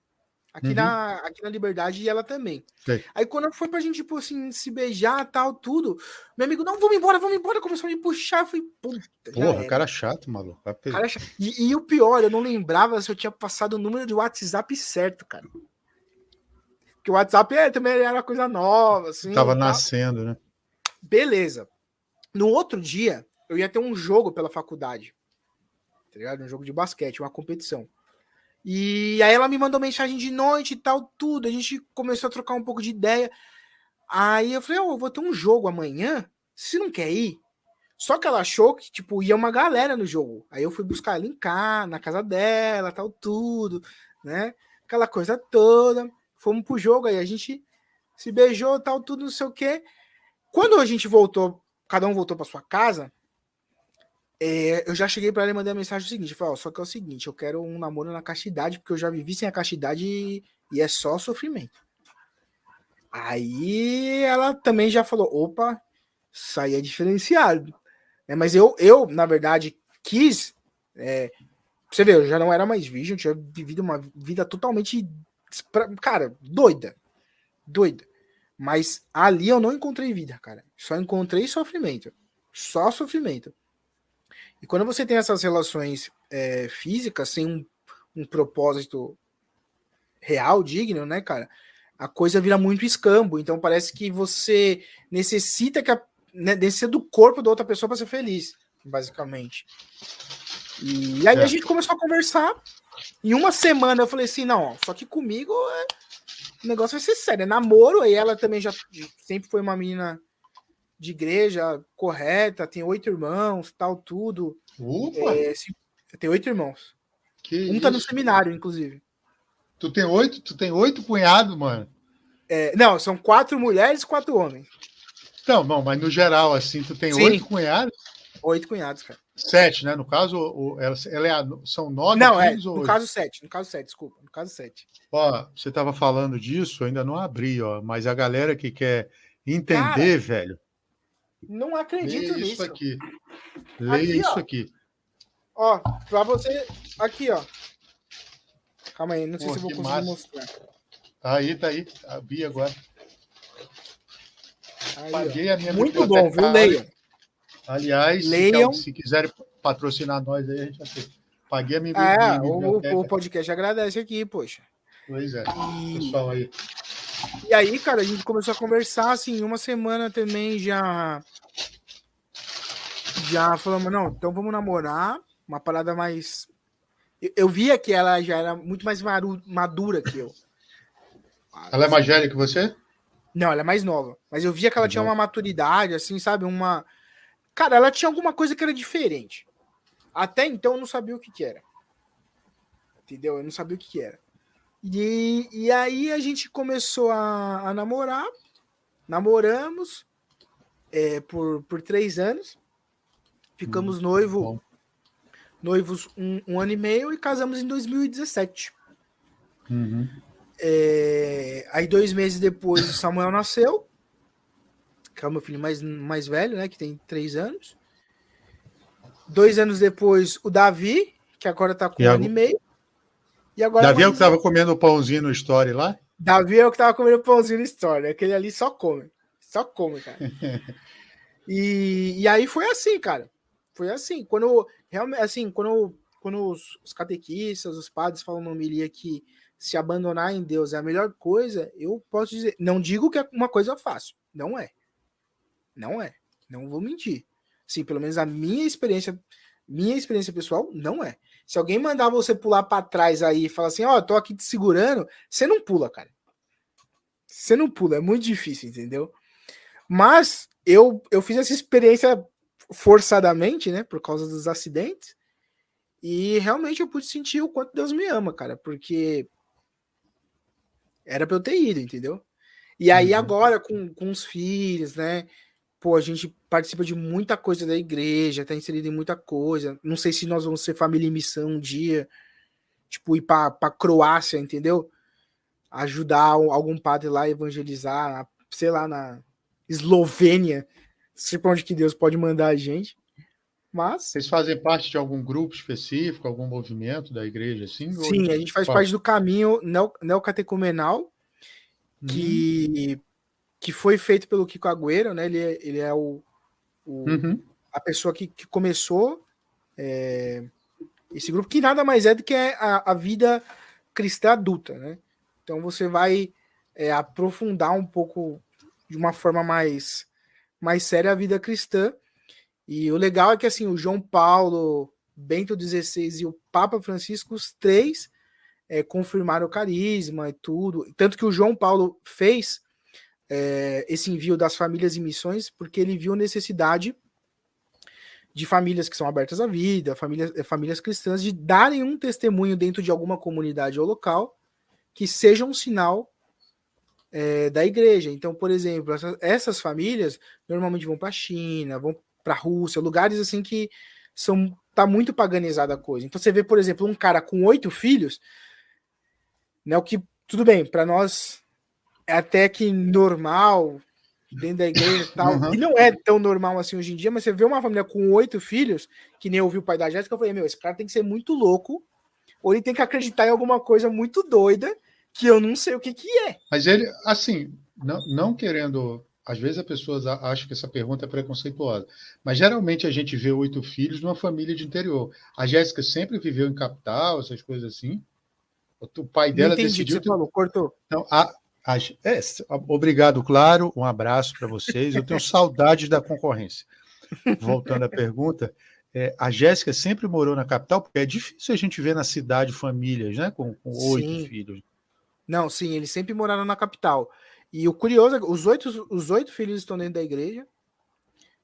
Aqui, aqui na Liberdade e ela também. Sei. Aí quando foi pra gente, tipo assim, se beijar tal, tudo, meu amigo, não, vamos embora, começou a me puxar, eu falei, puta, já Porra, era. cara chato, maluco. Cara, e o pior, eu não lembrava se eu tinha passado o número de WhatsApp certo, cara. Porque o WhatsApp também era uma coisa nova, assim. Tava nascendo, né? Beleza. No outro dia, eu ia ter um jogo pela faculdade. Tá ligado? Um jogo de basquete, uma competição. E aí ela me mandou mensagem de noite e tal, tudo. A gente começou a trocar um pouco de ideia. Aí eu falei, eu vou ter um jogo amanhã. Se não quer ir? Só que ela achou que, tipo, ia uma galera no jogo. Aí eu fui buscar ela em casa, na casa dela, tal, tudo, né? Aquela coisa toda. Fomos pro jogo, aí a gente se beijou, tal, tudo, não sei o quê. Quando a gente voltou, cada um voltou pra sua casa, eu já cheguei pra ela e mandei a mensagem seguinte, falei, só que é o seguinte, eu quero um namoro na castidade, porque eu já vivi sem a castidade e é só sofrimento. Aí ela também já falou, opa, isso aí é diferenciado. Mas eu, na verdade, quis, você vê, eu já não era mais virgem, eu tinha vivido uma vida totalmente, cara, doida. Mas ali eu não encontrei vida, cara. Só encontrei sofrimento. Só sofrimento. E quando você tem essas relações físicas sem um propósito real, digno, né, cara? A coisa vira muito escambo. Então parece que você necessita descer do corpo da outra pessoa para ser feliz, basicamente. E aí a gente começou a conversar. Em uma semana eu falei assim, não, só que comigo o negócio vai ser sério. É namoro, e ela também já sempre foi uma menina de igreja correta, tem 8 irmãos, tal, tudo. Tem 8 irmãos. Um tá no seminário, inclusive. Tu tem 8 cunhados, mano? Não, são 4 mulheres e 4 homens. Não, mas no geral, assim, tu tem 8 cunhados? 8 cunhados, cara. 7, né? No caso, são 9 não, filhos ou no 8? Caso 7, no caso 7, desculpa. No caso 7. Ó, você estava falando disso, ainda não abri, ó, mas a galera que quer entender, cara, velho. Não acredito nisso. Isso aqui. Leia isso aqui. Ó, pra você. Aqui, ó. Calma aí, não sei se eu vou conseguir mostrar. Tá aí. Abri agora. Aí, paguei a minha muito bom, viu? Leiam. Aliás, leiam. Se quiserem patrocinar nós aí, a gente aceita. Paguei a minha biblioteca. O podcast agradece aqui, poxa. Pois é, pessoal aí. E aí, cara, a gente começou a conversar, assim, uma semana também já falamos, não, então vamos namorar, uma parada mais... Eu via que ela já era muito mais madura que eu. Ela é mais velha que você? Não, ela é mais nova. Mas eu via que ela tinha uma maturidade, assim, sabe? Cara, ela tinha alguma coisa que era diferente. Até então eu não sabia o que era. Entendeu? Eu não sabia o que era. E aí a gente começou a namorar. Namoramos por 3 anos. Ficamos noivos um ano e meio e casamos em 2017. Uhum. Aí 2 meses depois o Samuel nasceu, que é o meu filho mais velho, né? Que tem 3 anos. 2 anos depois o Davi, que agora tá com 1 ano e meio. E agora Davi é o que tava comendo o pãozinho no story lá? Davi é o que tava comendo o pãozinho no story. Aquele ali só come. Só come, cara. E aí foi assim, cara. Foi assim. Quando os catequistas, os padres falam na homilia que se abandonar em Deus é a melhor coisa, eu posso dizer, não digo que é uma coisa fácil. Não é. Não é. Não vou mentir. Sim, pelo menos a minha experiência pessoal, não é. Se alguém mandar você pular para trás aí e falar assim, ó, tô aqui te segurando, você não pula, cara. Você não pula, é muito difícil, entendeu? Mas eu fiz essa experiência forçadamente, né, por causa dos acidentes, e realmente eu pude sentir o quanto Deus me ama, cara, porque era pra eu ter ido, entendeu? E aí agora, com os filhos, né, pô, a gente participa de muita coisa da igreja, tá inserido em muita coisa, não sei se nós vamos ser família em missão um dia, tipo, ir pra Croácia, entendeu? Ajudar algum padre lá a evangelizar, sei lá, na Eslovênia, não sei pra onde que Deus pode mandar a gente. Mas, Vocês fazem parte de algum grupo específico, algum movimento da igreja, assim? Ou sim, a gente faz qual? parte do caminho neocatecumenal, Hum, que foi feito pelo Kiko Agüero, né? Ele é o, uhum. a pessoa que começou esse grupo, que nada mais é do que a vida cristã adulta, né? Então você vai aprofundar um pouco de uma forma mais séria a vida cristã. E o legal é que assim, o João Paulo, Bento XVI e o Papa Francisco, os três confirmaram o carisma e tudo. Tanto que o João Paulo fez esse envio das famílias em missões, porque ele viu necessidade de famílias que são abertas à vida, famílias cristãs, de darem um testemunho dentro de alguma comunidade ou local que seja um sinal da igreja. Então, por exemplo, essas famílias normalmente vão para a China, vão para a Rússia, lugares assim que tá muito paganizada a coisa. Então você vê, por exemplo, um cara com 8 filhos, né, o que tudo bem, para nós é até que normal dentro da igreja e tal, e Uhum. não é tão normal assim hoje em dia, mas você vê uma família com 8 filhos, que nem eu vi o pai da Jéssica, eu falei, meu, esse cara tem que ser muito louco, ou ele tem que acreditar em alguma coisa muito doida, que eu não sei o que é. Mas ele, assim, não querendo. Às vezes as pessoas acham que essa pergunta é preconceituosa, mas geralmente a gente vê 8 filhos numa família de interior. A Jéssica sempre viveu em capital, essas coisas assim. O pai Não dela entendi o que decidiu. você falou, cortou. Não, obrigado, claro. Um abraço para vocês. Eu tenho saudades da concorrência. Voltando à pergunta, a Jéssica sempre morou na capital, porque é difícil a gente ver na cidade famílias, né, com 8 filhos. Não, sim, eles sempre moraram na capital. E o curioso é que os oito filhos estão dentro da igreja.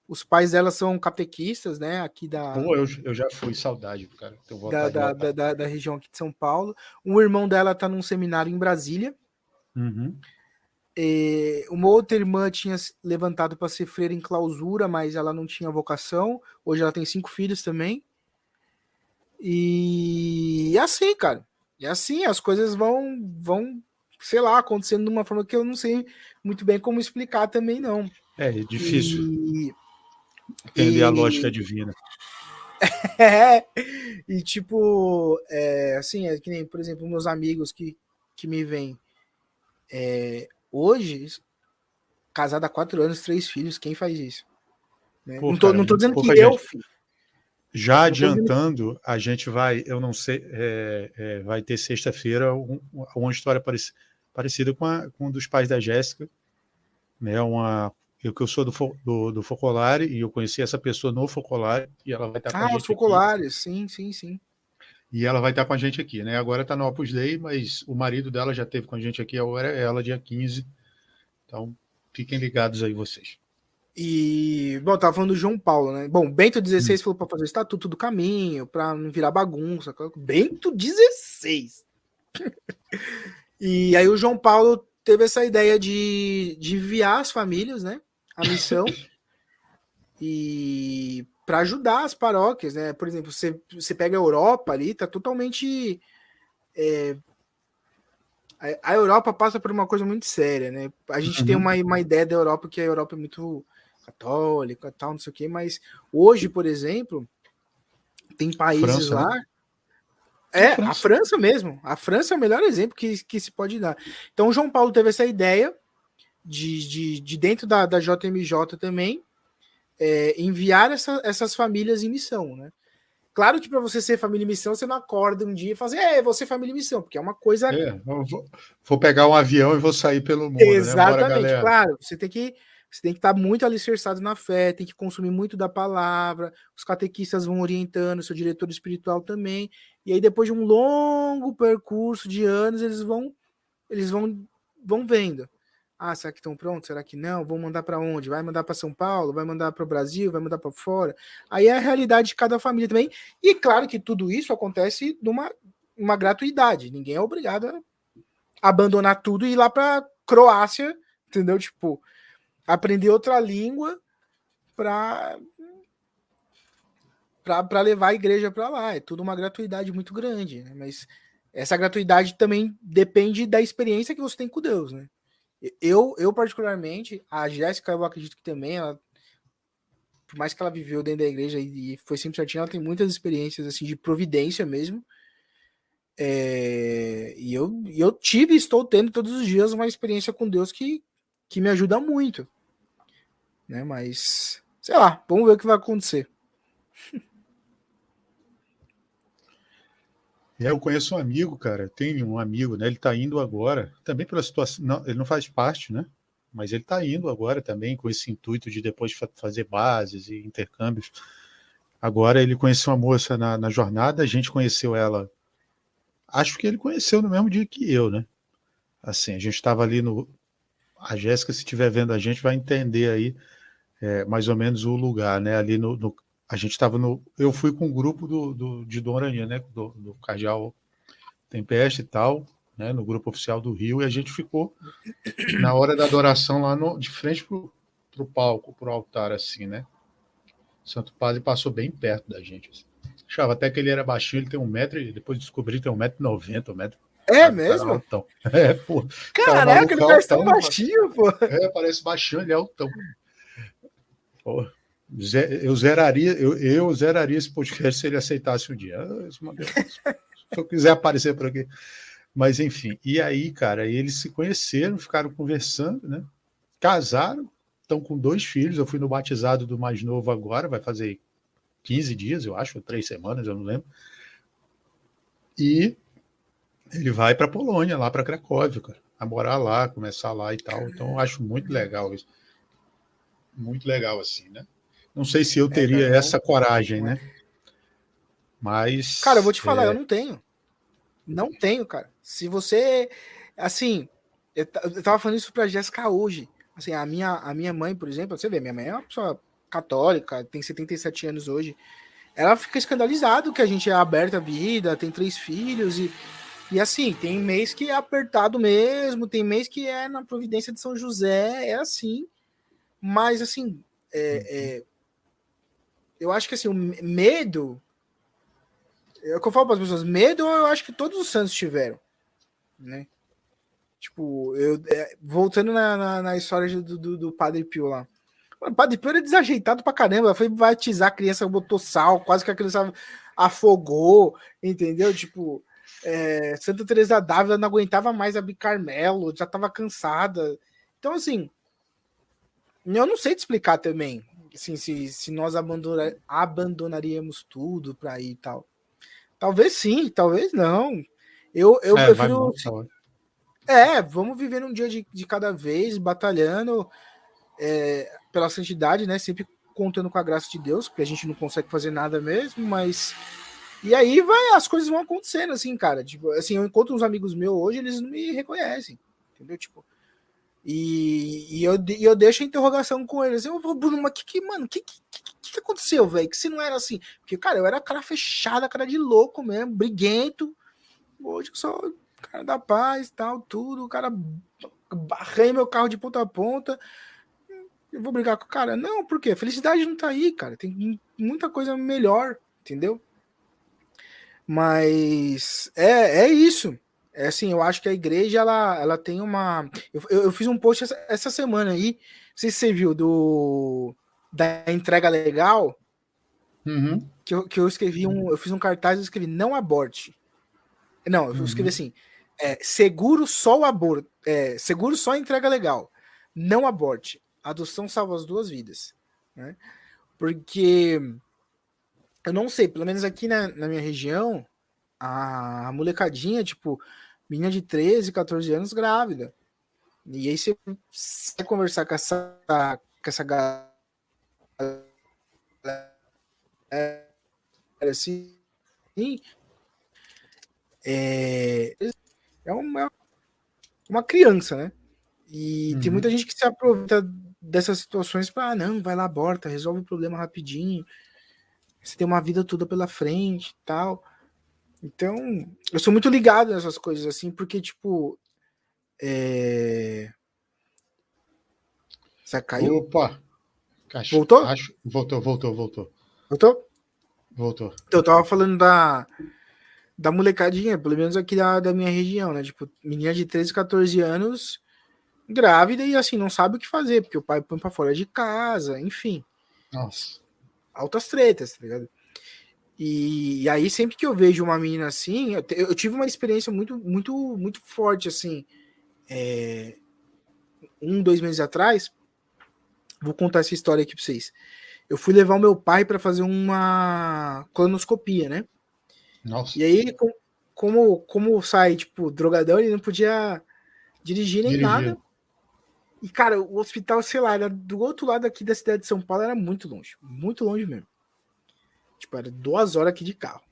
Os pais dela são catequistas, né? Aqui Pô, eu já fui, saudade, cara. Tenho da, vontade de da, voltar. da, da, da região aqui de São Paulo. Um irmão dela está num seminário em Brasília. Uhum. Uma outra irmã tinha levantado para ser freira em clausura, mas ela não tinha vocação. Hoje ela tem 5 filhos também. E assim, cara. E assim, as coisas vão, sei lá, acontecendo de uma forma que eu não sei muito bem como explicar também, não. É difícil E, entender a lógica e, divina. e tipo, assim, que nem, por exemplo, meus amigos que me vêm hoje, casado há 4 anos, 3 filhos, quem faz isso? Né? Pô, Não cara, tô dizendo que pouca eu gente. fiz. Já Não tô dizendo adiantando, a gente vai, eu não sei, vai ter sexta-feira uma história parecida com um dos pais da Jéssica, né? Eu que eu sou do Focolare e eu conheci essa pessoa no Focolare e ela vai estar com a os gente aqui. focolares, sim, sim, sim. E ela vai estar com a gente aqui, né? Agora está no Opus Dei, mas o marido dela já esteve com a gente aqui, agora é ela dia 15. Então, fiquem ligados aí vocês. E, bom, tava falando do João Paulo, né? Bom, Bento Hum. XVI falou para fazer o Estatuto do Caminho, para não virar bagunça. Bento XVI. E aí o João Paulo teve essa ideia de enviar as famílias, né? A missão e para ajudar as paróquias, né? Por exemplo, você pega a Europa ali, tá totalmente. A Europa passa por uma coisa muito séria, né? A gente tem Uhum. uma ideia da Europa que a Europa é muito católica, tal, não sei o quê, mas hoje, por exemplo, tem países França, né? lá. A A França. França mesmo. A França é o melhor exemplo que se pode dar. Então, o João Paulo teve essa ideia de dentro da JMJ também enviar essas famílias em missão, né? Claro que para você ser família em missão, você não acorda um dia e fala assim, vou ser família em missão, porque é uma coisa. Eu vou pegar um avião e vou sair pelo mundo, né? Bora, Exatamente, galera. claro, você tem que estar muito alicerçado na fé, tem que consumir muito da palavra, os catequistas vão orientando, seu diretor espiritual também, e aí depois de um longo percurso de anos, eles vão vendo. Ah, será que estão prontos? Será que não? Vão mandar para onde? Vai mandar para São Paulo? Vai mandar para o Brasil? Vai mandar para fora? Aí é a realidade de cada família também. E claro que tudo isso acontece numa uma gratuidade. Ninguém é obrigado a abandonar tudo e ir lá para Croácia, entendeu? Tipo, aprender outra língua para levar a igreja para lá. É tudo uma gratuidade muito grande, né? Mas essa gratuidade também depende da experiência que você tem com Deus, né? Eu particularmente, a Jéssica, eu acredito que também, ela, por mais que ela viveu dentro da igreja e foi sempre certinha, ela tem muitas experiências assim de providência mesmo. E eu tive e estou tendo todos os dias uma experiência com Deus que me ajuda muito, né? Mas, sei lá, vamos ver o que vai acontecer. Eu conheço um amigo, cara, tem um amigo, né? Ele está indo agora, também pela situação, não, ele não faz parte, né? Mas ele está indo agora também com esse intuito de depois fazer bases e intercâmbios. Agora ele conheceu uma moça na jornada, a gente conheceu ela, acho que ele conheceu no mesmo dia que eu, né? Assim, a gente estava ali no... A Jéssica, se estiver vendo a gente, vai entender aí mais ou menos o lugar, né? Ali a gente estava no... Eu fui com o grupo de Dom Aranha, né? Do Cardeal Tempeste e tal, né? No grupo oficial do Rio, e a gente ficou na hora da adoração lá de frente pro palco, pro altar, assim, né? O Santo Padre passou bem perto da gente. Assim. Achava até que ele era baixinho, ele tem 1 metro, e depois descobri que tem 1,90 m, 1 metro. É mesmo? Altão. Pô. Caraca, ele parece tão baixinho, pô. Parece baixinho, ele é altão. Pô. Eu zeraria esse podcast se ele aceitasse um dia. Se eu quiser aparecer por aqui. Mas, enfim. E aí, cara, eles se conheceram, ficaram conversando, né? Casaram, estão com 2 filhos. Eu fui no batizado do mais novo agora, vai fazer 15 dias, eu acho, 3 semanas, eu não lembro. E ele vai para a Polônia, lá para Cracóvia, cara, a morar lá, começar lá e tal. Então, eu acho muito legal isso. Muito legal, assim, né? Não sei se eu teria essa coragem, né? Mas... Cara, eu vou te falar, eu não tenho. Não tenho, cara. Se você... Assim, eu tava falando isso pra Jéssica hoje. Assim, a minha mãe, por exemplo, você vê, minha mãe é uma pessoa católica, tem 77 anos hoje. Ela fica escandalizada que a gente é aberta à vida, tem 3 filhos e assim, tem mês que é apertado mesmo, tem mês que é na Providência de São José, é assim. Mas, assim, eu acho que assim, o medo... É o que eu falo para as pessoas, medo eu acho que todos os santos tiveram, né? Tipo, voltando na história do Padre Pio lá. O Padre Pio era desajeitado pra caramba, foi batizar a criança, botou sal, quase que a criança afogou, entendeu? Tipo, Santa Teresa d'Ávila não aguentava mais abrir Carmelo, já tava cansada. Então, assim, eu não sei te explicar também, assim, se nós abandonaríamos tudo pra ir e tal. Talvez sim, talvez não. Eu prefiro... vamos viver um dia de cada vez, batalhando pela santidade, né? Sempre contando com a graça de Deus, porque a gente não consegue fazer nada mesmo, mas... E aí as coisas vão acontecendo, assim, cara. Tipo, assim, eu encontro uns amigos meus hoje, eles não me reconhecem, entendeu? Tipo, e eu deixo a interrogação com eles. Eu vou, Bruno, mas mano, o que aconteceu, velho? Que se não era assim? Porque, cara, eu era cara fechada, cara de louco mesmo, briguento. Hoje eu sou cara da paz, tal, tudo. O cara barrei meu carro de ponta a ponta. Eu vou brigar com o cara? Não, por quê? A felicidade não tá aí, cara. Tem muita coisa melhor, entendeu? Mas é isso. É assim, eu acho que a igreja ela tem uma. Eu fiz um post essa semana aí. Não sei se você viu da entrega legal. Uhum. Que eu escrevi eu fiz um cartaz e escrevi não aborte. Não, eu escrevi assim: seguro só o aborto. Seguro só a entrega legal. Não aborte. A adoção salva as 2 vidas. Né? Porque eu não sei, pelo menos aqui na minha região, a molecadinha, tipo, menina de 13, 14 anos grávida. E aí você vai conversar com essa galera assim, é uma criança, né? E tem muita gente que se aproveita dessas situações para não, vai lá, aborta, resolve o problema rapidinho. Você tem uma vida toda pela frente e tal. Então, eu sou muito ligado nessas coisas assim, porque, tipo, Você caiu? Opa! Voltou? Voltou. Voltou? Voltou. Então, eu tava falando da molecadinha, pelo menos aqui da minha região, né? Tipo, menina de 13, 14 anos, grávida e assim, não sabe o que fazer, porque o pai põe pra fora de casa, enfim. Nossa. altas tretas, tá ligado? E aí, sempre que eu vejo uma menina assim, eu tive uma experiência muito forte, assim, 2 meses atrás. Vou contar essa história aqui pra vocês. Eu fui levar o meu pai para fazer uma colonoscopia, né? Nossa, E aí, como sai, tipo, drogadão, ele não podia dirigir nem dirigir. nada. E, cara, o hospital, sei lá, era do outro lado aqui da cidade de São Paulo, era muito longe mesmo. Tipo, era 2 horas aqui de carro.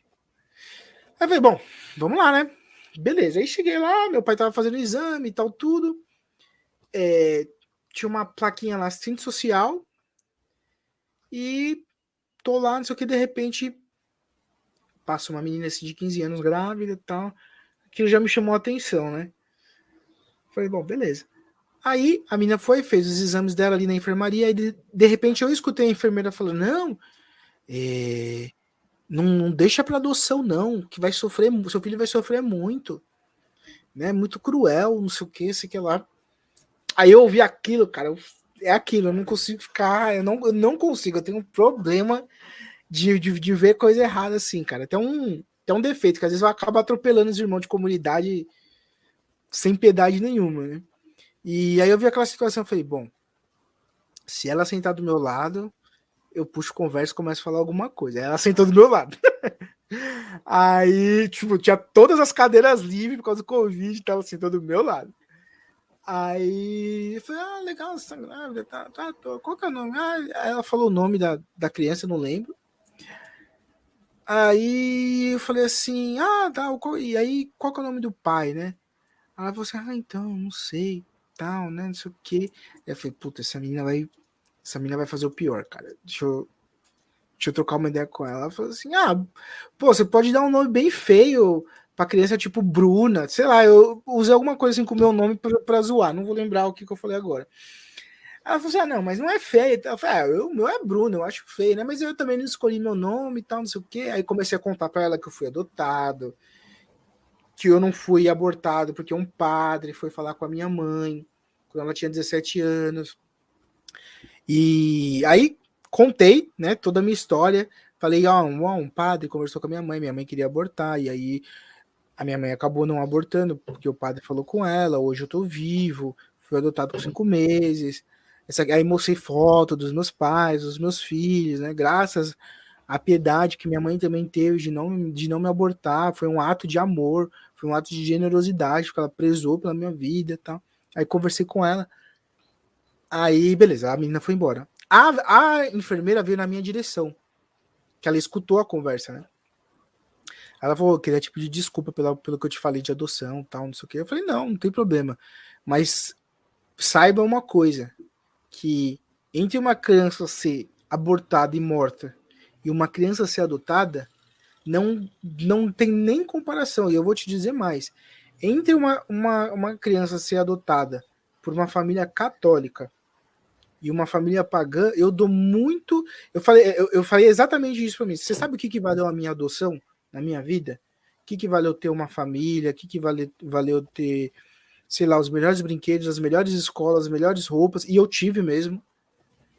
Aí eu falei, bom, vamos lá, né? Beleza, aí cheguei lá, meu pai tava fazendo exame e tal, tudo. Tinha uma plaquinha lá, assistente social, e tô lá, não sei o que, de repente, passa uma menina assim de 15 anos grávida e tal. Aquilo já me chamou a atenção, né? Falei, bom, beleza. Aí a menina foi, fez os exames dela ali na enfermaria, e de repente eu escutei a enfermeira falando, não, não deixa para adoção não, que vai sofrer, seu filho vai sofrer muito, né? Muito cruel, não sei o que, sei que lá. Aí eu ouvi aquilo, cara, é aquilo, eu não consigo ficar, eu não consigo, eu tenho um problema de ver coisa errada assim, cara. Tem um defeito, que às vezes eu acabo atropelando os irmãos de comunidade sem piedade nenhuma, né? E aí eu vi aquela situação, eu falei, bom, se ela sentar do meu lado, eu puxo conversa e começo a falar alguma coisa. Aí ela sentou do meu lado. Aí, tipo, tinha todas as cadeiras livres por causa do Covid, tava sentou do meu lado. Aí eu falei, legal, você tá grávida, tá, qual que é o nome? Aí ela falou o nome da criança, eu não lembro. Aí eu falei assim, tá, e aí qual que é o nome do pai, né? Aí ela falou assim, então, não sei, tal, né, não sei o quê. Aí eu falei, puta, essa menina vai fazer o pior, cara. Deixa eu trocar uma ideia com ela. Ela falou assim, pô, você pode dar um nome bem feio pra criança, tipo Bruna, sei lá, eu usei alguma coisa assim com o meu nome pra zoar, não vou lembrar o que eu falei agora. Ela falou assim, não, mas não é feio. Eu falei, o meu é Bruno, eu acho feio, né? Mas eu também não escolhi meu nome e tal, não sei o quê. Aí comecei a contar pra ela que eu fui adotado, que eu não fui abortado porque um padre foi falar com a minha mãe quando ela tinha 17 anos. E aí contei, né, toda a minha história. Falei, um padre conversou com a minha mãe queria abortar, e aí a minha mãe acabou não abortando, porque o padre falou com ela, hoje eu tô vivo, fui adotado com 5 meses. Aí mostrei foto dos meus pais, dos meus filhos, né, graças à piedade que minha mãe também teve de não me abortar, foi um ato de amor, foi um ato de generosidade, porque ela prezou pela minha vida e tal. Aí conversei com ela, aí beleza, a menina foi embora. A enfermeira veio na minha direção, que ela escutou a conversa, né? Ela falou, queria tipo de desculpa pelo que eu te falei de adoção, tal, não sei o que. Eu falei, não tem problema. Mas saiba uma coisa, que entre uma criança ser abortada e morta e uma criança ser adotada, não tem nem comparação. E eu vou te dizer mais. Entre uma criança ser adotada por uma família católica e uma família pagã, eu dou muito. Eu falei exatamente isso para mim. Você sabe o que valeu a minha adoção na minha vida? O que valeu ter uma família? O que valeu ter, sei lá, os melhores brinquedos, as melhores escolas, as melhores roupas? E eu tive mesmo.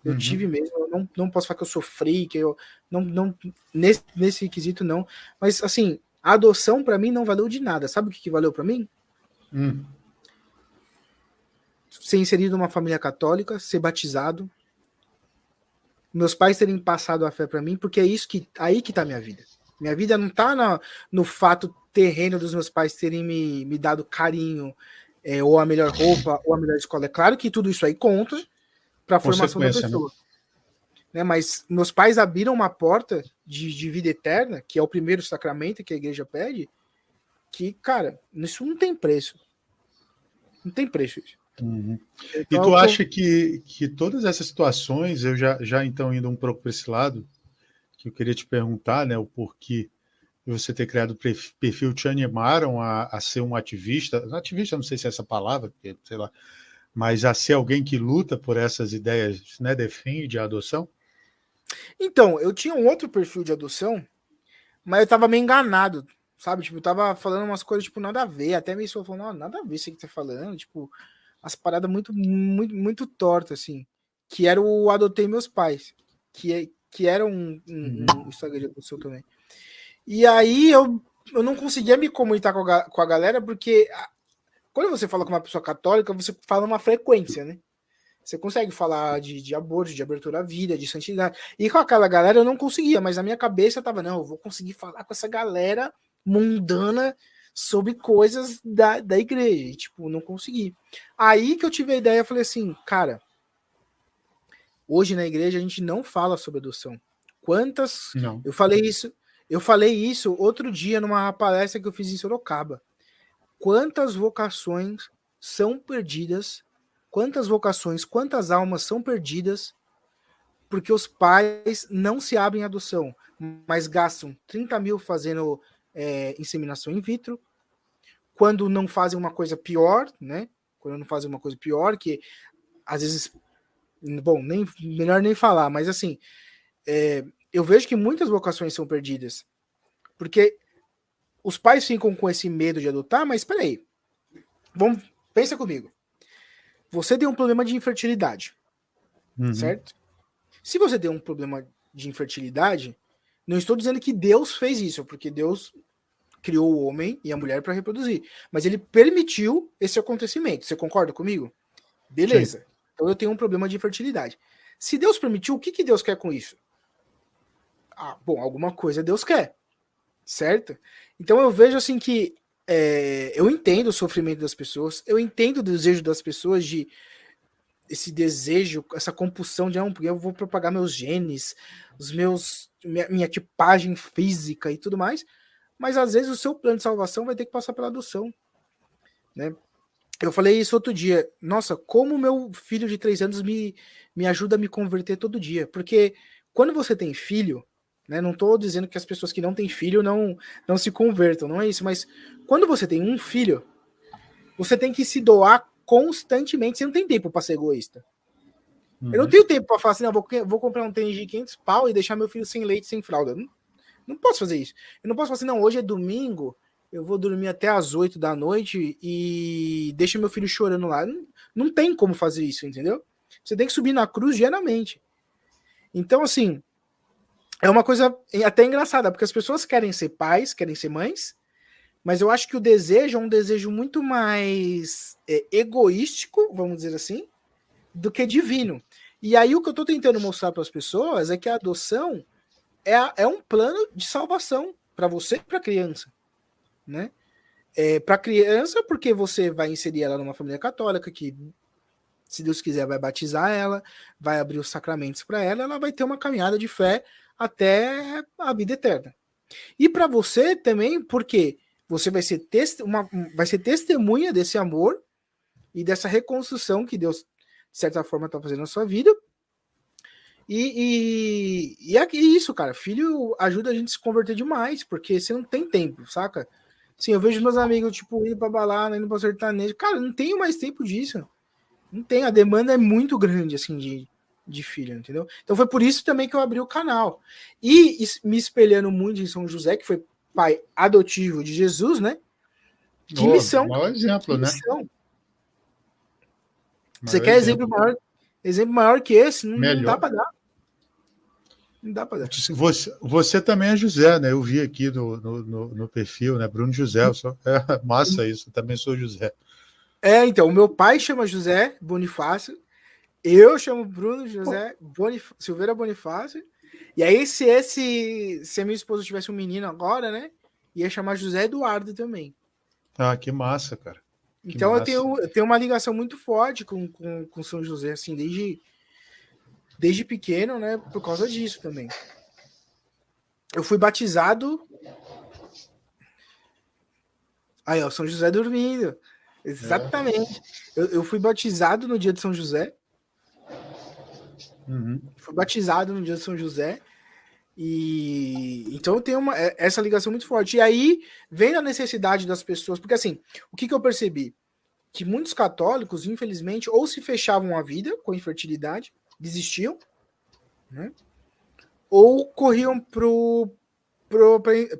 Eu tive mesmo. Eu não posso falar que eu sofri, que eu. Não, nesse quesito, não. Mas, assim, a adoção para mim não valeu de nada. Sabe o que valeu para mim? Ser inserido numa família católica, ser batizado, meus pais terem passado a fé para mim, porque é isso aí que tá minha vida. Minha vida não tá no fato terreno dos meus pais terem me dado carinho, ou a melhor roupa, ou a melhor escola. É claro que tudo isso aí conta para a formação da pessoa. Né? Mas meus pais abriram uma porta de vida eterna, que é o primeiro sacramento que a igreja pede, que, cara, isso não tem preço. Não tem preço isso. Então, e tu acha que todas essas situações, eu já então indo um pouco para esse lado, que eu queria te perguntar, né, o porquê de você ter criado o perfil te animaram a ser um ativista, não sei se é essa palavra, sei lá, mas a ser alguém que luta por essas ideias, né, defende a adoção? Então, eu tinha um outro perfil de adoção, mas eu tava meio enganado, sabe? Tipo, eu tava falando umas coisas, tipo, nada a ver. Até minha esposa falou, não, nada a ver isso que tá falando. Tipo, as paradas muito tortas, assim. Que era o Adotei Meus Pais. que era um Instagram de adoção também. E aí eu não conseguia me comunicar com a galera, porque quando você fala com uma pessoa católica, você fala uma frequência, né? Você consegue falar de aborto, de abertura à vida, de santidade. E com aquela galera eu não conseguia, mas na minha cabeça tava, não, eu vou conseguir falar com essa galera mundana sobre coisas da igreja. E, tipo, não consegui. Aí que eu tive a ideia, eu falei assim, cara, hoje na igreja a gente não fala sobre adoção. Quantas... Não. Eu falei isso outro dia numa palestra que eu fiz em Sorocaba. Quantas vocações são perdidas, quantas almas são perdidas porque os pais não se abrem à adoção, mas gastam 30 mil fazendo inseminação in vitro, quando não fazem uma coisa pior, né? Quando não fazem uma coisa pior, que às vezes, bom, melhor nem falar, mas assim, eu vejo que muitas vocações são perdidas, porque os pais ficam com esse medo de adotar, mas peraí, pensa comigo. Você tem um problema de infertilidade, certo? Se você tem um problema de infertilidade, não estou dizendo que Deus fez isso, porque Deus criou o homem e a mulher para reproduzir, mas ele permitiu esse acontecimento. Você concorda comigo? Beleza. Sim. Então eu tenho um problema de infertilidade. Se Deus permitiu, o que Deus quer com isso? Bom, alguma coisa Deus quer, certo? Então eu vejo assim que eu entendo o sofrimento das pessoas, eu entendo o desejo das pessoas de esse desejo, essa compulsão de porque eu vou propagar meus genes, minha tipagem física e tudo mais, mas às vezes o seu plano de salvação vai ter que passar pela adoção, né? Eu falei isso outro dia, nossa, como meu filho de 3 anos me ajuda a me converter todo dia, porque quando você tem filho, né, não estou dizendo que as pessoas que não têm filho não se convertam, não é isso, mas quando você tem um filho, você tem que se doar constantemente, você não tem tempo para ser egoísta. Eu não tenho tempo para falar assim, não, vou comprar um tênis de 500 pau e deixar meu filho sem leite, sem fralda. Não posso fazer isso. Eu não posso falar assim, não, hoje é domingo, eu vou dormir até as 8 da noite e deixa meu filho chorando lá. Não tem como fazer isso, entendeu? Você tem que subir na cruz diariamente. Então, assim, é uma coisa até engraçada, porque as pessoas querem ser pais, querem ser mães, mas eu acho que o desejo é um desejo muito mais egoístico, vamos dizer assim, do que divino. E aí o que eu estou tentando mostrar para as pessoas é que a adoção é um plano de salvação para você e para a criança, né? Para a criança, porque você vai inserir ela numa família católica que, se Deus quiser, vai batizar ela, vai abrir os sacramentos para ela, ela vai ter uma caminhada de fé até a vida eterna. E para você também, porque você vai ser testemunha desse amor e dessa reconstrução que Deus, de certa forma, está fazendo na sua vida. E é isso, cara. Filho ajuda a gente a se converter demais, porque você não tem tempo, saca? Sim, eu vejo meus amigos, tipo, indo pra balada, indo pra sertanejo. Cara, não tenho mais tempo disso. Não tem. A demanda é muito grande, assim, de filho, entendeu? Então foi por isso também que eu abri o canal. E me espelhando muito em São José, que foi pai adotivo de Jesus, né? Que missão. Maior exemplo, né? Você quer exemplo maior que esse? Não dá para dar. Não dá para dar. Você também é José, né? Eu vi aqui no perfil, né? Bruno José. É massa isso, eu também sou José. Então, o meu pai chama José Bonifácio, eu chamo Bruno José Silveira Bonifácio, e aí se a minha esposa tivesse um menino agora, né? Ia chamar José Eduardo também. Ah, que massa, cara. Então massa. Eu tenho uma ligação muito forte com São José, assim, desde pequeno, né? Por causa disso também. Eu fui batizado. Aí, ó, São José dormindo. Exatamente. Eu fui batizado no dia de São José. Fui batizado no dia de São José. E então eu tenho essa ligação muito forte. E aí vem a necessidade das pessoas, porque assim, o que eu percebi? Que muitos católicos, infelizmente, ou se fechavam a vida com infertilidade, desistiam, né? Ou corriam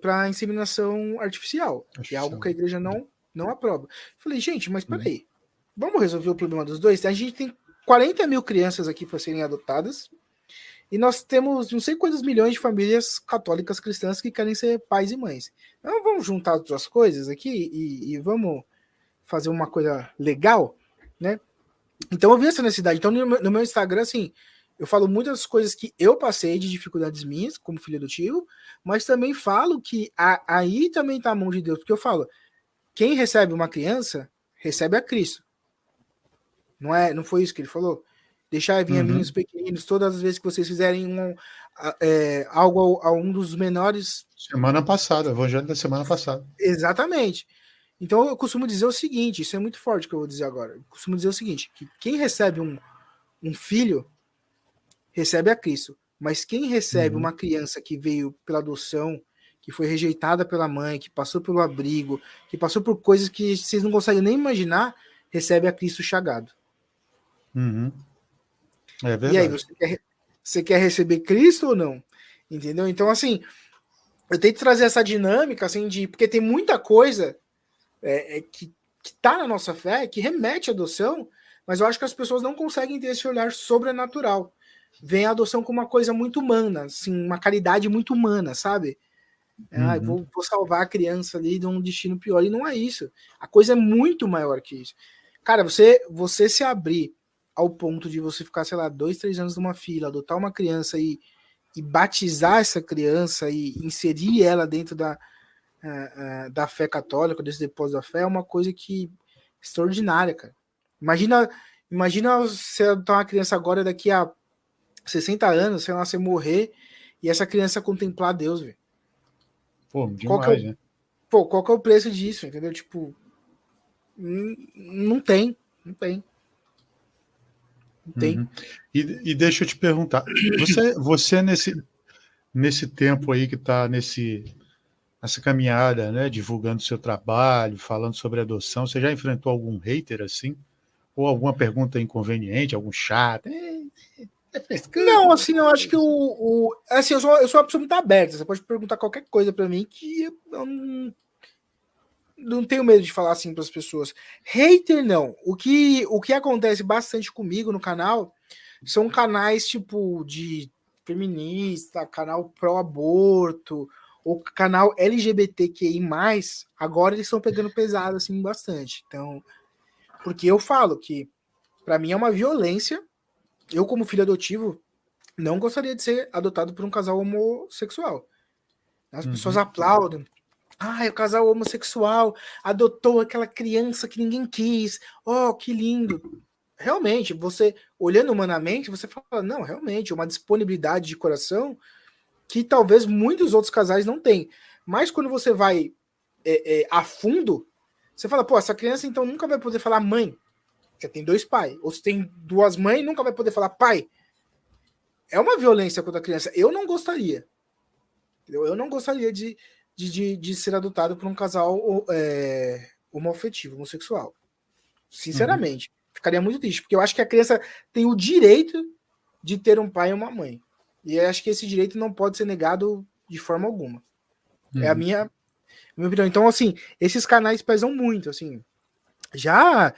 para a inseminação artificial, que é algo que a igreja não aprova. Falei, gente, mas peraí, vamos resolver o problema dos dois? A gente tem 40 mil crianças aqui para serem adotadas, E nós temos não sei quantos milhões de famílias católicas cristãs que querem ser pais e mães. Então vamos juntar as duas coisas aqui e vamos fazer uma coisa legal, né? Então eu vi essa necessidade. Então no meu Instagram, assim, eu falo muitas coisas que eu passei de dificuldades minhas, como filho adotivo, mas também falo que aí também tá a mão de Deus, porque eu falo, quem recebe uma criança, recebe a Cristo. Não foi isso que ele falou? Deixar vir a mim os pequeninos, todas as vezes que vocês fizerem algo a um dos menores. Semana passada, evangelho da semana passada. Exatamente. Então eu costumo dizer o seguinte, isso é muito forte que eu vou dizer agora. Eu costumo dizer o seguinte, que quem recebe um filho, recebe a Cristo. Mas quem recebe uma criança que veio pela adoção, que foi rejeitada pela mãe, que passou pelo abrigo, que passou por coisas que vocês não conseguem nem imaginar, recebe a Cristo chagado. É verdade. E aí, você quer receber Cristo ou não? Entendeu? Então, assim, eu tento trazer essa dinâmica, assim, porque tem muita coisa que tá na nossa fé, que remete à adoção, mas eu acho que as pessoas não conseguem ter esse olhar sobrenatural. Vem a adoção como uma coisa muito humana, assim, uma caridade muito humana, sabe? Vou salvar a criança ali de um destino pior. E não é isso. A coisa é muito maior que isso. Cara, você se abrir ao ponto de você ficar, sei lá, 2, 3 anos numa fila, adotar uma criança e batizar essa criança e inserir ela dentro da fé católica, desse depósito da fé, é uma coisa que extraordinária, cara. Imagina você adotar uma criança agora daqui a 60 anos, sei lá, você morrer e essa criança contemplar Deus, velho. Pô, demais, né? Pô, qual que é o preço disso, entendeu? Tipo, não tem. Não tem. E deixa eu te perguntar, você nesse tempo aí que está nessa caminhada, né, divulgando seu trabalho, falando sobre adoção, você já enfrentou algum hater assim? Ou alguma pergunta inconveniente, algum chato? Não, assim, eu acho que assim, eu sou uma pessoa muito aberta. Você pode perguntar qualquer coisa para mim que eu não tenho medo de falar assim para as pessoas. Hater, não. O que acontece bastante comigo no canal são canais tipo de feminista, canal pró-aborto, ou canal LGBTQI+, agora eles estão pegando pesado assim bastante. Então, porque eu falo que para mim é uma violência. Eu, como filho adotivo, não gostaria de ser adotado por um casal homossexual. As pessoas aplaudem. É o casal homossexual adotou aquela criança que ninguém quis. Oh, que lindo. Realmente, você, olhando humanamente, você fala, não, realmente, é uma disponibilidade de coração que talvez muitos outros casais não têm. Mas quando você vai a fundo, você fala, pô, essa criança então nunca vai poder falar mãe, porque tem 2 pais. Ou se tem 2 mães, nunca vai poder falar pai. É uma violência contra a criança. Eu não gostaria. Eu não gostaria de ser adotado por um casal homoafetivo, homossexual. Sinceramente. Ficaria muito triste, porque eu acho que a criança tem o direito de ter um pai e uma mãe. E eu acho que esse direito não pode ser negado de forma alguma. É a minha opinião. Então, assim, esses canais pesam muito, assim. Já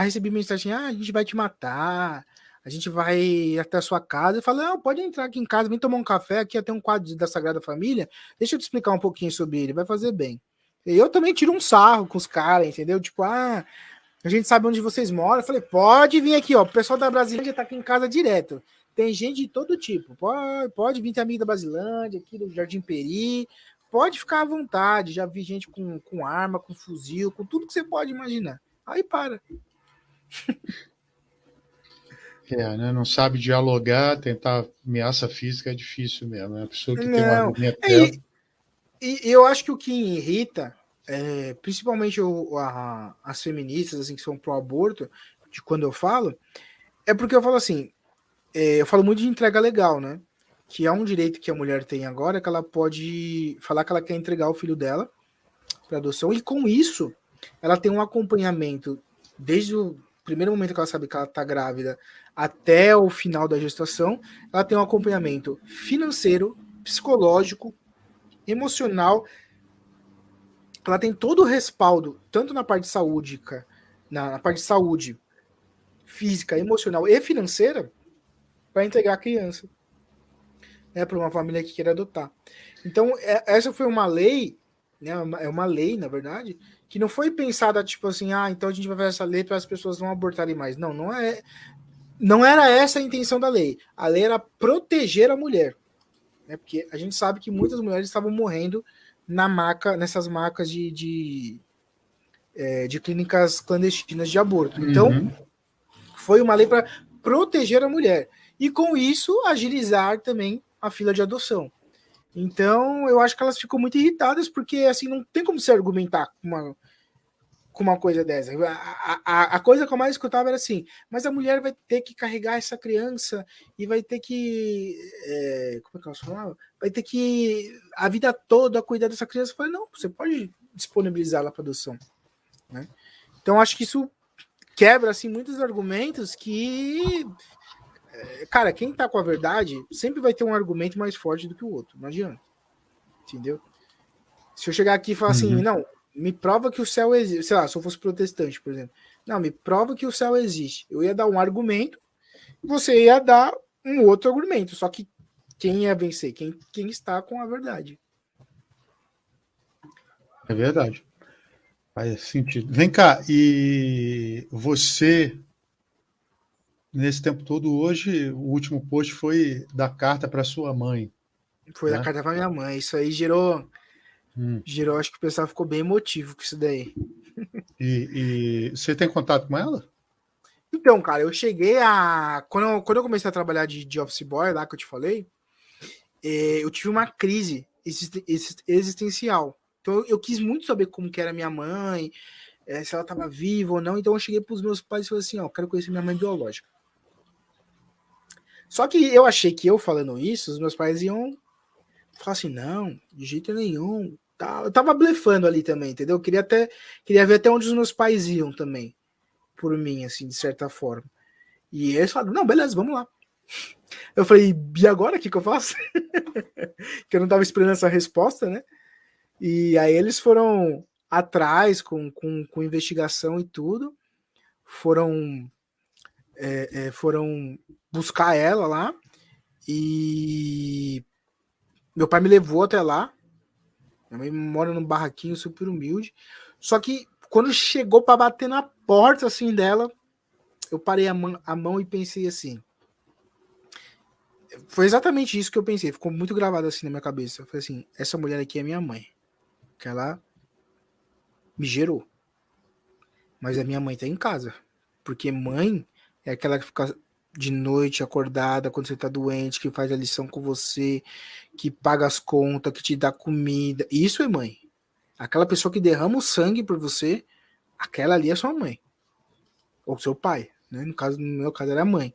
recebi mensagem, a gente vai te matar, a gente vai até a sua casa. Eu falo, não, pode entrar aqui em casa, vem tomar um café, aqui tem um quadro da Sagrada Família, deixa eu te explicar um pouquinho sobre ele, vai fazer bem. E eu também tiro um sarro com os caras, entendeu? Tipo, a gente sabe onde vocês moram. Eu falei, pode vir aqui, ó, o pessoal da Brasilândia tá aqui em casa direto. Tem gente de todo tipo, pode vir ter amigo da Brasilândia, aqui do Jardim Peri, pode ficar à vontade. Já vi gente com arma, com fuzil, com tudo que você pode imaginar. Aí para. Né? Não sabe dialogar, tentar ameaça física é difícil mesmo. É a pessoa que tem um argumento dela. E eu acho que o que irrita, principalmente as feministas assim, que são pró-aborto, de quando eu falo, é porque eu falo assim, eu falo muito de entrega legal, né? Que é um direito que a mulher tem agora, que ela pode falar que ela quer entregar o filho dela para adoção, e com isso, ela tem um acompanhamento desde o primeiro momento que ela sabe que ela está grávida até o final da gestação. Ela tem um acompanhamento financeiro, psicológico, emocional. Ela tem todo o respaldo, tanto na parte de saúde, na parte de saúde física, emocional e financeira, para entregar a criança, né, para uma família que queira adotar. Então, essa foi uma lei, né, é uma lei, na verdade, que não foi pensada tipo assim, então a gente vai fazer essa lei para as pessoas não abortarem mais. Não, não era essa a intenção da lei. A lei era proteger a mulher, né, porque a gente sabe que muitas mulheres estavam morrendo nessas macas de clínicas clandestinas de aborto. Então, foi uma lei para proteger a mulher. E com isso, agilizar também a fila de adoção. Então, eu acho que elas ficam muito irritadas, porque assim, não tem como se argumentar com uma coisa dessa. A coisa que eu mais escutava era assim, mas a mulher vai ter que carregar essa criança e vai ter que. Como é que elas falavam? Vai ter que a vida toda cuidar dessa criança. Eu falei, não, você pode disponibilizá-la para adoção. Né? Então, acho que isso quebra assim, muitos argumentos que. Cara, quem tá com a verdade sempre vai ter um argumento mais forte do que o outro. Não adianta. Entendeu? Se eu chegar aqui e falar assim, não, me prova que o céu existe. Sei lá, se eu fosse protestante, por exemplo. Não, me prova que o céu existe. Eu ia dar um argumento, você ia dar um outro argumento. Só que quem ia vencer? Quem está com a verdade. É verdade. Faz sentido. Vem cá, e você, nesse tempo todo, hoje, o último post foi da carta para sua mãe. Foi da carta para minha mãe. Isso aí gerou, acho que o pessoal ficou bem emotivo com isso daí. E você tem contato com ela? Então, cara, eu cheguei a. Quando eu comecei a trabalhar de office boy, lá que eu te falei, eu tive uma crise existencial. Então, eu quis muito saber como que era minha mãe, se ela estava viva ou não. Então, eu cheguei para os meus pais e falei assim: quero conhecer minha mãe biológica. Só que eu achei que eu falando isso, os meus pais iam falar assim: não, de jeito nenhum. Eu tava blefando ali também, entendeu? Eu queria ver até onde os meus pais iam também, por mim, assim, de certa forma. E eles falaram: não, beleza, vamos lá. Eu falei: e agora o que eu faço? Que eu não tava esperando essa resposta, né? E aí eles foram atrás com investigação e tudo, foram buscar ela lá, e meu pai me levou até lá. Minha mãe mora num barraquinho super humilde. Só que quando chegou para bater na porta assim dela, eu parei a mão e pensei assim. Foi exatamente isso que eu pensei. Ficou muito gravado assim na minha cabeça. Eu falei assim: essa mulher aqui é minha mãe. Que ela me gerou. Mas a minha mãe tá em casa. Porque mãe é aquela que fica de noite acordada quando você tá doente, que faz a lição com você, que paga as contas, que te dá comida. Isso é mãe. Aquela pessoa que derrama o sangue por você, aquela ali é sua mãe. Ou seu pai, né? No meu caso era a mãe.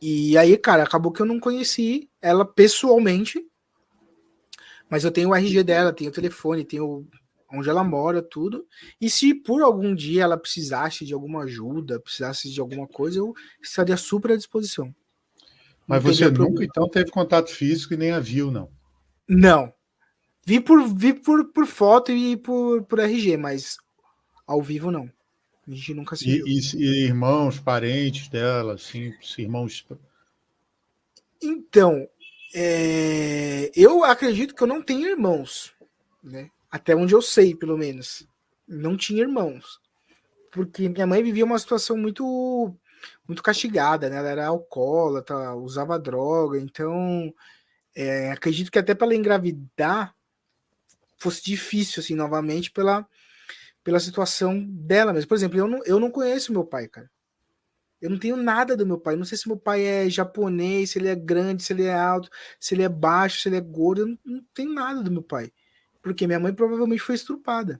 E aí, cara, acabou que eu não conheci ela pessoalmente, mas eu tenho o RG dela, tenho o telefone, tenho onde ela mora, tudo. E se por algum dia ela precisasse de alguma ajuda, precisasse de alguma coisa, eu estaria super à disposição. Mas você nunca, então, teve contato físico e nem a viu, não? Não. Vi por foto e por RG, mas ao vivo não. A gente nunca se viu. E irmãos, parentes dela, assim, irmãos... Então, eu acredito que eu não tenho irmãos, né? Até onde eu sei, pelo menos. Não tinha irmãos. Porque minha mãe vivia uma situação muito castigada, né? Ela era alcoólatra, usava droga, então acredito que até para ela engravidar fosse difícil, assim, novamente, pela situação dela mesmo. Por exemplo, eu não conheço meu pai, cara. Eu não tenho nada do meu pai. Não sei se meu pai é japonês, se ele é grande, se ele é alto, se ele é baixo, se ele é gordo. Eu não tenho nada do meu pai. Porque minha mãe provavelmente foi estrupada.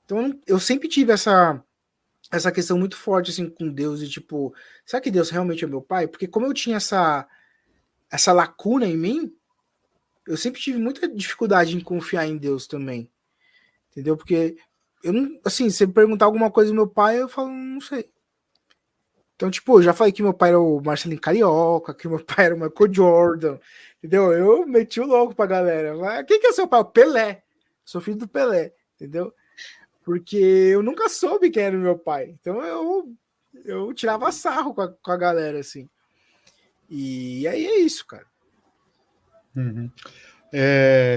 Então eu sempre tive essa questão muito forte assim com Deus e tipo, será que Deus realmente é meu pai? Porque como eu tinha essa lacuna em mim, eu sempre tive muita dificuldade em confiar em Deus também. Entendeu? Porque eu não, assim, se me perguntar alguma coisa do meu pai, eu falo, não sei. Então, tipo, eu já falei que meu pai era o Marcelinho Carioca, que meu pai era o Michael Jordan, entendeu? Eu meti o louco pra galera. Mas, quem que é seu pai? O Pelé. Sou filho do Pelé, entendeu? Porque eu nunca soube quem era o meu pai. Então eu tirava sarro com a galera, assim. E aí é isso, cara. Uhum.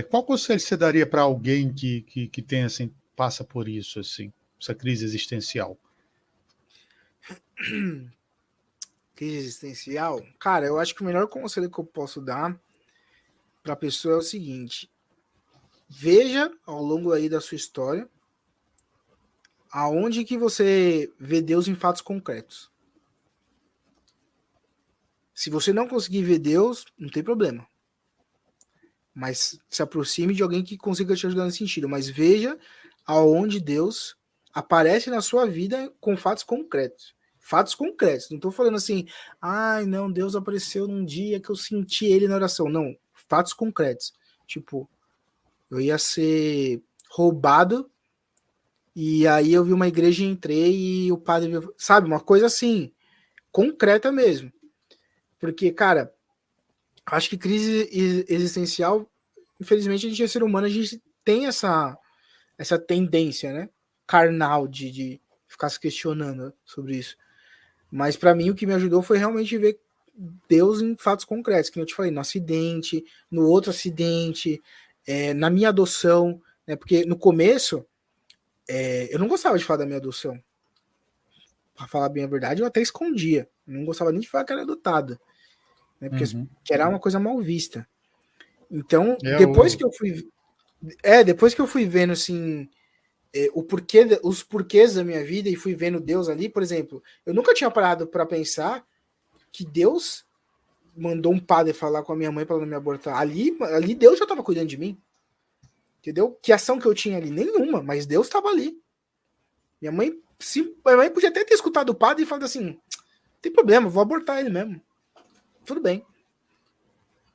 Qual conselho você daria para alguém que tem, assim, passa por isso, assim, essa crise existencial? Crise existencial? Cara, eu acho que o melhor conselho que eu posso dar para a pessoa é o seguinte: veja ao longo aí da sua história aonde que você vê Deus em fatos concretos. Se você não conseguir ver Deus, não tem problema. Mas se aproxime de alguém que consiga te ajudar nesse sentido. Mas veja aonde Deus aparece na sua vida com fatos concretos. Fatos concretos. Não estou falando assim, ai, não, Deus apareceu num dia que eu senti ele na oração. Não, fatos concretos. Tipo, eu ia ser roubado e aí eu vi uma igreja e entrei e o padre viu, sabe, uma coisa assim, concreta mesmo. Porque, cara, acho que crise existencial, infelizmente a gente é ser humano, a gente tem essa tendência, né, carnal de ficar se questionando sobre isso. Mas para mim o que me ajudou foi realmente ver Deus em fatos concretos, que eu te falei, no acidente, no outro acidente, na minha adoção, né? Porque no começo eu não gostava de falar da minha adoção. Pra falar bem a verdade, eu até escondia. Eu não gostava nem de falar que era adotada, né? Porque que era uma coisa mal vista. Então, depois que eu fui vendo assim o porquê, os porquês da minha vida e fui vendo Deus ali, por exemplo, eu nunca tinha parado para pensar que Deus mandou um padre falar com a minha mãe para não me abortar. Ali Deus já estava cuidando de mim. Entendeu? Que ação que eu tinha ali? Nenhuma, mas Deus estava ali. Minha mãe podia até ter escutado o padre e falado assim: não tem problema, vou abortar ele mesmo. Tudo bem.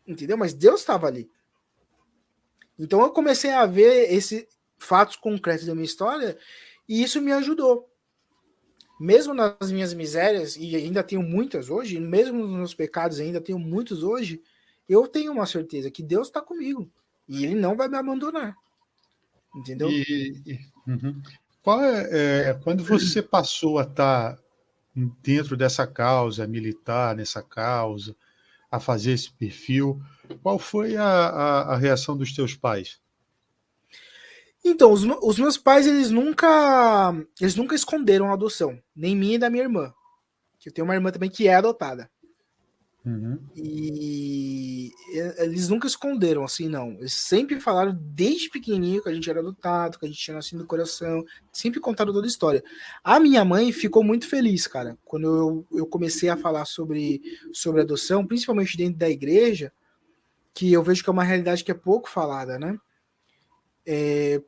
Entendeu? Mas Deus estava ali. Então eu comecei a ver esses fatos concretos da minha história e isso me ajudou. Mesmo nas minhas misérias, e ainda tenho muitas hoje, mesmo nos meus pecados ainda tenho muitos hoje, eu tenho uma certeza que Deus está comigo e Ele não vai me abandonar. Entendeu? Uhum. Quando você passou a estar dentro dessa causa, a militar nessa causa, a fazer esse perfil, qual foi a reação dos teus pais? Então, os meus pais, eles nunca esconderam a adoção, nem minha e da minha irmã. Que eu tenho uma irmã também que é adotada. Uhum. E eles nunca esconderam, assim, não. Eles sempre falaram desde pequenininho que a gente era adotado, que a gente tinha nascido do coração, sempre contaram toda a história. A minha mãe ficou muito feliz, cara, quando eu comecei a falar sobre adoção, principalmente dentro da igreja, que eu vejo que é uma realidade que é pouco falada, né?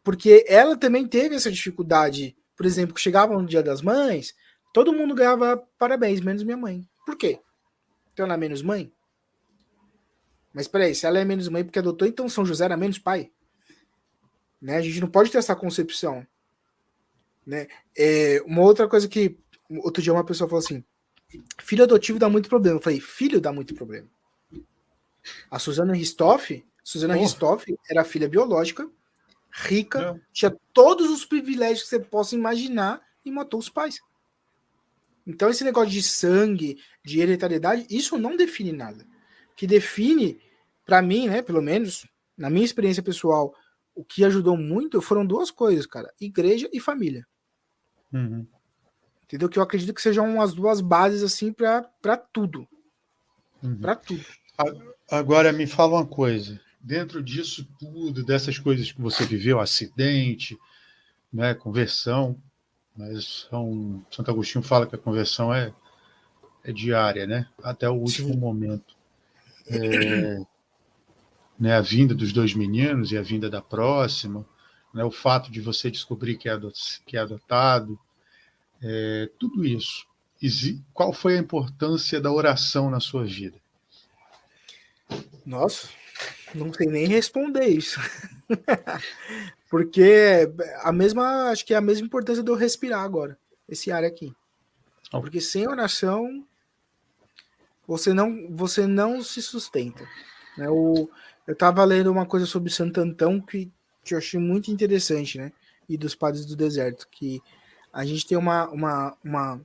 Porque ela também teve essa dificuldade. Por exemplo, chegava no Dia das Mães, todo mundo ganhava parabéns, menos minha mãe. Por quê? Então ela é menos mãe? Mas peraí, se ela é menos mãe porque adotou, então São José era menos pai? Né? A gente não pode ter essa concepção. Né? Uma outra coisa que outro dia uma pessoa falou assim: filho adotivo dá muito problema. Eu falei: filho dá muito problema. A Suzana Ristoff era filha biológica, rica, tinha todos os privilégios que você possa imaginar e matou os pais. Então esse negócio de sangue, de hereditariedade, isso não define nada. O que define, para mim, né, pelo menos, na minha experiência pessoal, o que ajudou muito foram duas coisas, cara: igreja e família. Uhum. Entendeu? Que eu acredito que sejam as duas bases, assim, para tudo. Uhum. Para tudo. Agora, me fala uma coisa. Dentro disso tudo, dessas coisas que você viveu, acidente, né, conversão, mas Santo Agostinho fala que a conversão é diária, né? Até o último momento. Né, a vinda dos dois meninos e a vinda da próxima, né, o fato de você descobrir que é adotado, tudo isso. Qual foi a importância da oração na sua vida? Nossa, não sei nem responder isso. Porque acho que é a mesma importância de eu respirar agora, esse ar aqui. Porque sem oração você não se sustenta. Eu estava lendo uma coisa sobre Santo Antão que eu achei muito interessante, né? E dos padres do deserto, que a gente tem uma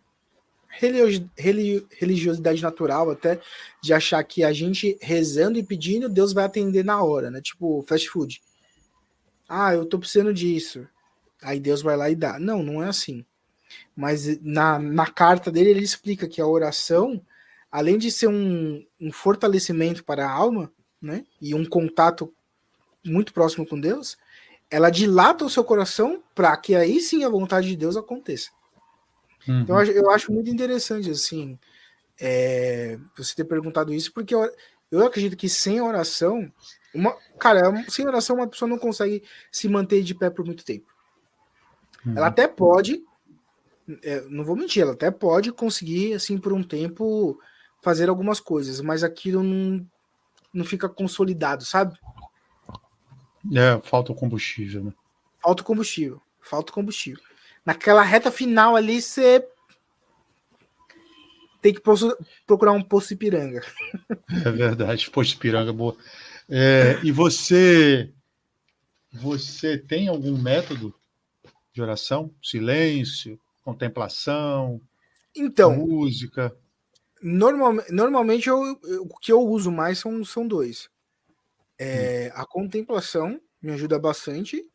religiosidade natural até, de achar que a gente rezando e pedindo, Deus vai atender na hora, né? Tipo, fast food. Ah, eu tô precisando disso. Aí Deus vai lá e dá. Não, não é assim. Mas na carta dele, ele explica que a oração, além de ser um fortalecimento para a alma, né? E um contato muito próximo com Deus, ela dilata o seu coração para que aí sim a vontade de Deus aconteça. Uhum. Então eu acho muito interessante, assim, você ter perguntado isso, porque eu acredito que sem oração, sem oração uma pessoa não consegue se manter de pé por muito tempo. Uhum. Ela até pode, não vou mentir, ela até pode conseguir, assim, por um tempo, fazer algumas coisas, mas aquilo não fica consolidado, sabe? Falta o combustível, né? Falta combustível. Naquela reta final ali, você tem que procurar um Poço Ipiranga. É verdade, Poço Ipiranga, boa. E você tem algum método de oração? Silêncio, contemplação, Então, música? normalmente o que eu uso mais são dois. A contemplação me ajuda bastante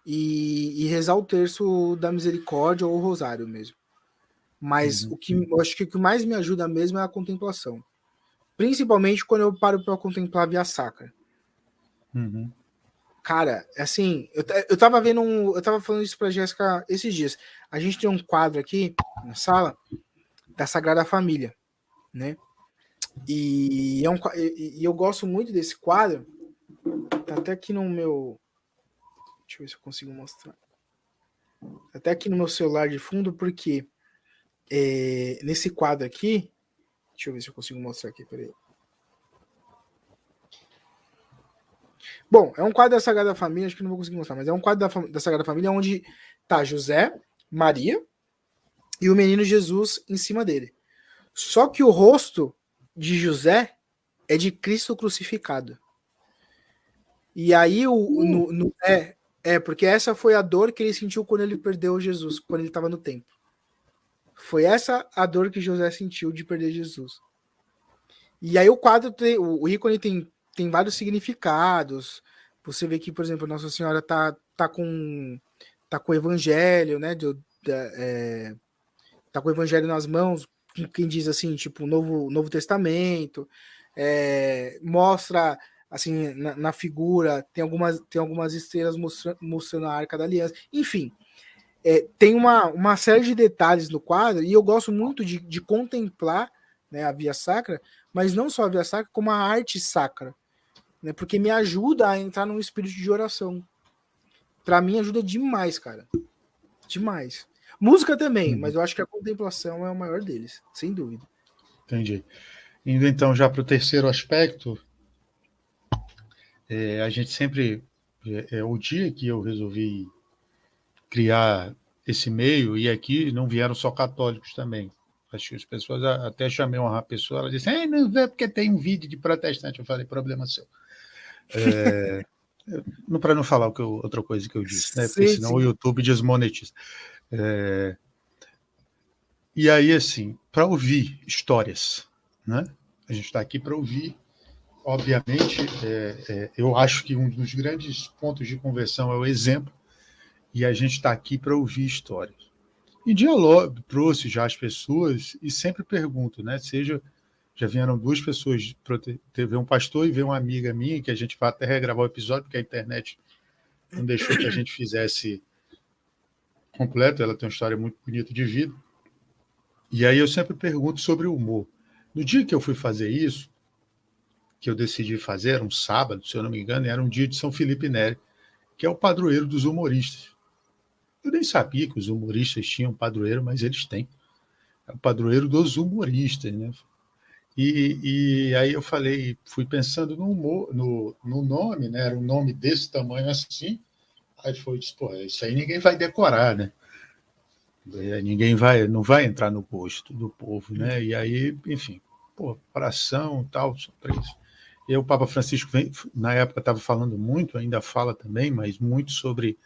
e rezar o terço da misericórdia ou o rosário mesmo. Mas eu acho que o que mais me ajuda mesmo é a contemplação. Principalmente quando eu paro para contemplar a Via Sacra. Uhum. Cara, assim, eu tava vendo eu tava falando isso pra Jéssica esses dias. A gente tem um quadro aqui na sala da Sagrada Família, né? E eu gosto muito desse quadro. Tá até aqui no meu. Deixa eu ver se eu consigo mostrar. Tá até aqui no meu celular de fundo, porque nesse quadro aqui. Deixa eu ver se eu consigo mostrar aqui, peraí. Bom, é um quadro da Sagrada Família, acho que não vou conseguir mostrar, mas é um quadro da Sagrada Família onde tá José, Maria e o menino Jesus em cima dele. Só que o rosto de José é de Cristo crucificado. E aí porque essa foi a dor que ele sentiu quando ele perdeu Jesus, quando ele estava no templo. Foi essa a dor que José sentiu de perder Jesus. E aí o quadro o ícone tem vários significados. Você vê que, por exemplo, Nossa Senhora tá com o evangelho, né? Tá com o evangelho nas mãos, quem diz assim, tipo, Novo Testamento, mostra assim, na figura, tem algumas estrelas mostrando a Arca da Aliança, enfim, tem uma série de detalhes no quadro, e eu gosto muito de contemplar, né, a Via Sacra, mas não só a Via Sacra, como a arte sacra, né, porque me ajuda a entrar num espírito de oração. Para mim ajuda demais, cara. Demais. Música também, mas eu acho que a contemplação é o maior deles, sem dúvida. Entendi. Indo então já para o terceiro aspecto, a gente sempre, o dia que eu resolvi criar esse meio, e aqui não vieram só católicos também. Acho que as pessoas, até chamei uma pessoa, ela disse, não vê porque tem um vídeo de protestante. Eu falei, problema seu. Para não falar outra coisa que eu disse, né? Porque senão o YouTube desmonetiza. E aí, assim, para ouvir histórias, né? A gente está aqui para ouvir, obviamente, eu acho que um dos grandes pontos de conversão é o exemplo, e a gente está aqui para ouvir histórias. E diálogo, trouxe já as pessoas, e sempre pergunto, né? Já vieram duas pessoas, ver um pastor e ver uma amiga minha, que a gente vai até regravar o episódio, porque a internet não deixou que a gente fizesse completo, ela tem uma história muito bonita de vida. E aí eu sempre pergunto sobre o humor. No dia que eu fui fazer isso, que eu decidi fazer, era um sábado, se eu não me engano, era um dia de São Felipe Neri, que é o padroeiro dos humoristas. Eu nem sabia que os humoristas tinham padroeiro, mas eles têm. É o padroeiro dos humoristas, né? E aí eu fui pensando no humor, no nome, né? Era um nome desse tamanho assim. Aí foi, pô, isso aí ninguém vai decorar, né? Não vai entrar no gosto do povo, né? E aí, enfim, oração, tal, sobre isso. E aí o Papa Francisco na época estava falando muito, ainda fala também, mas muito sobre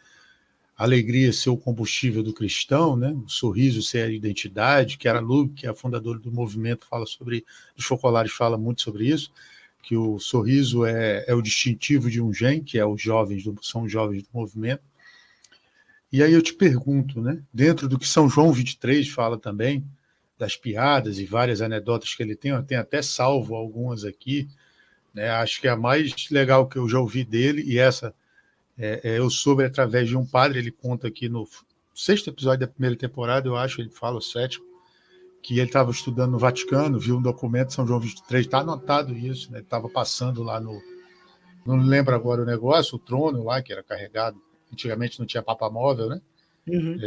a alegria ser o combustível do cristão, né? O sorriso ser a identidade, que era Luke, que é a fundadora do movimento, fala sobre, dos focolares fala muito sobre isso, que o sorriso é o distintivo de um gen, que é são os jovens do movimento. E aí eu te pergunto, né? Dentro do que São João 23 fala também, das piadas e várias anedotas que ele tem, eu tenho até salvo algumas aqui, né? Acho que a mais legal que eu já ouvi dele, e essa eu soube através de um padre, ele conta aqui no 6º episódio da primeira temporada, eu acho, ele fala o 7º, que ele estava estudando no Vaticano, viu um documento, São João 23, está anotado isso, né? Ele estava passando lá no... Não lembro agora o negócio, o trono lá, que era carregado. Antigamente não tinha Papa Móvel, né? Uhum.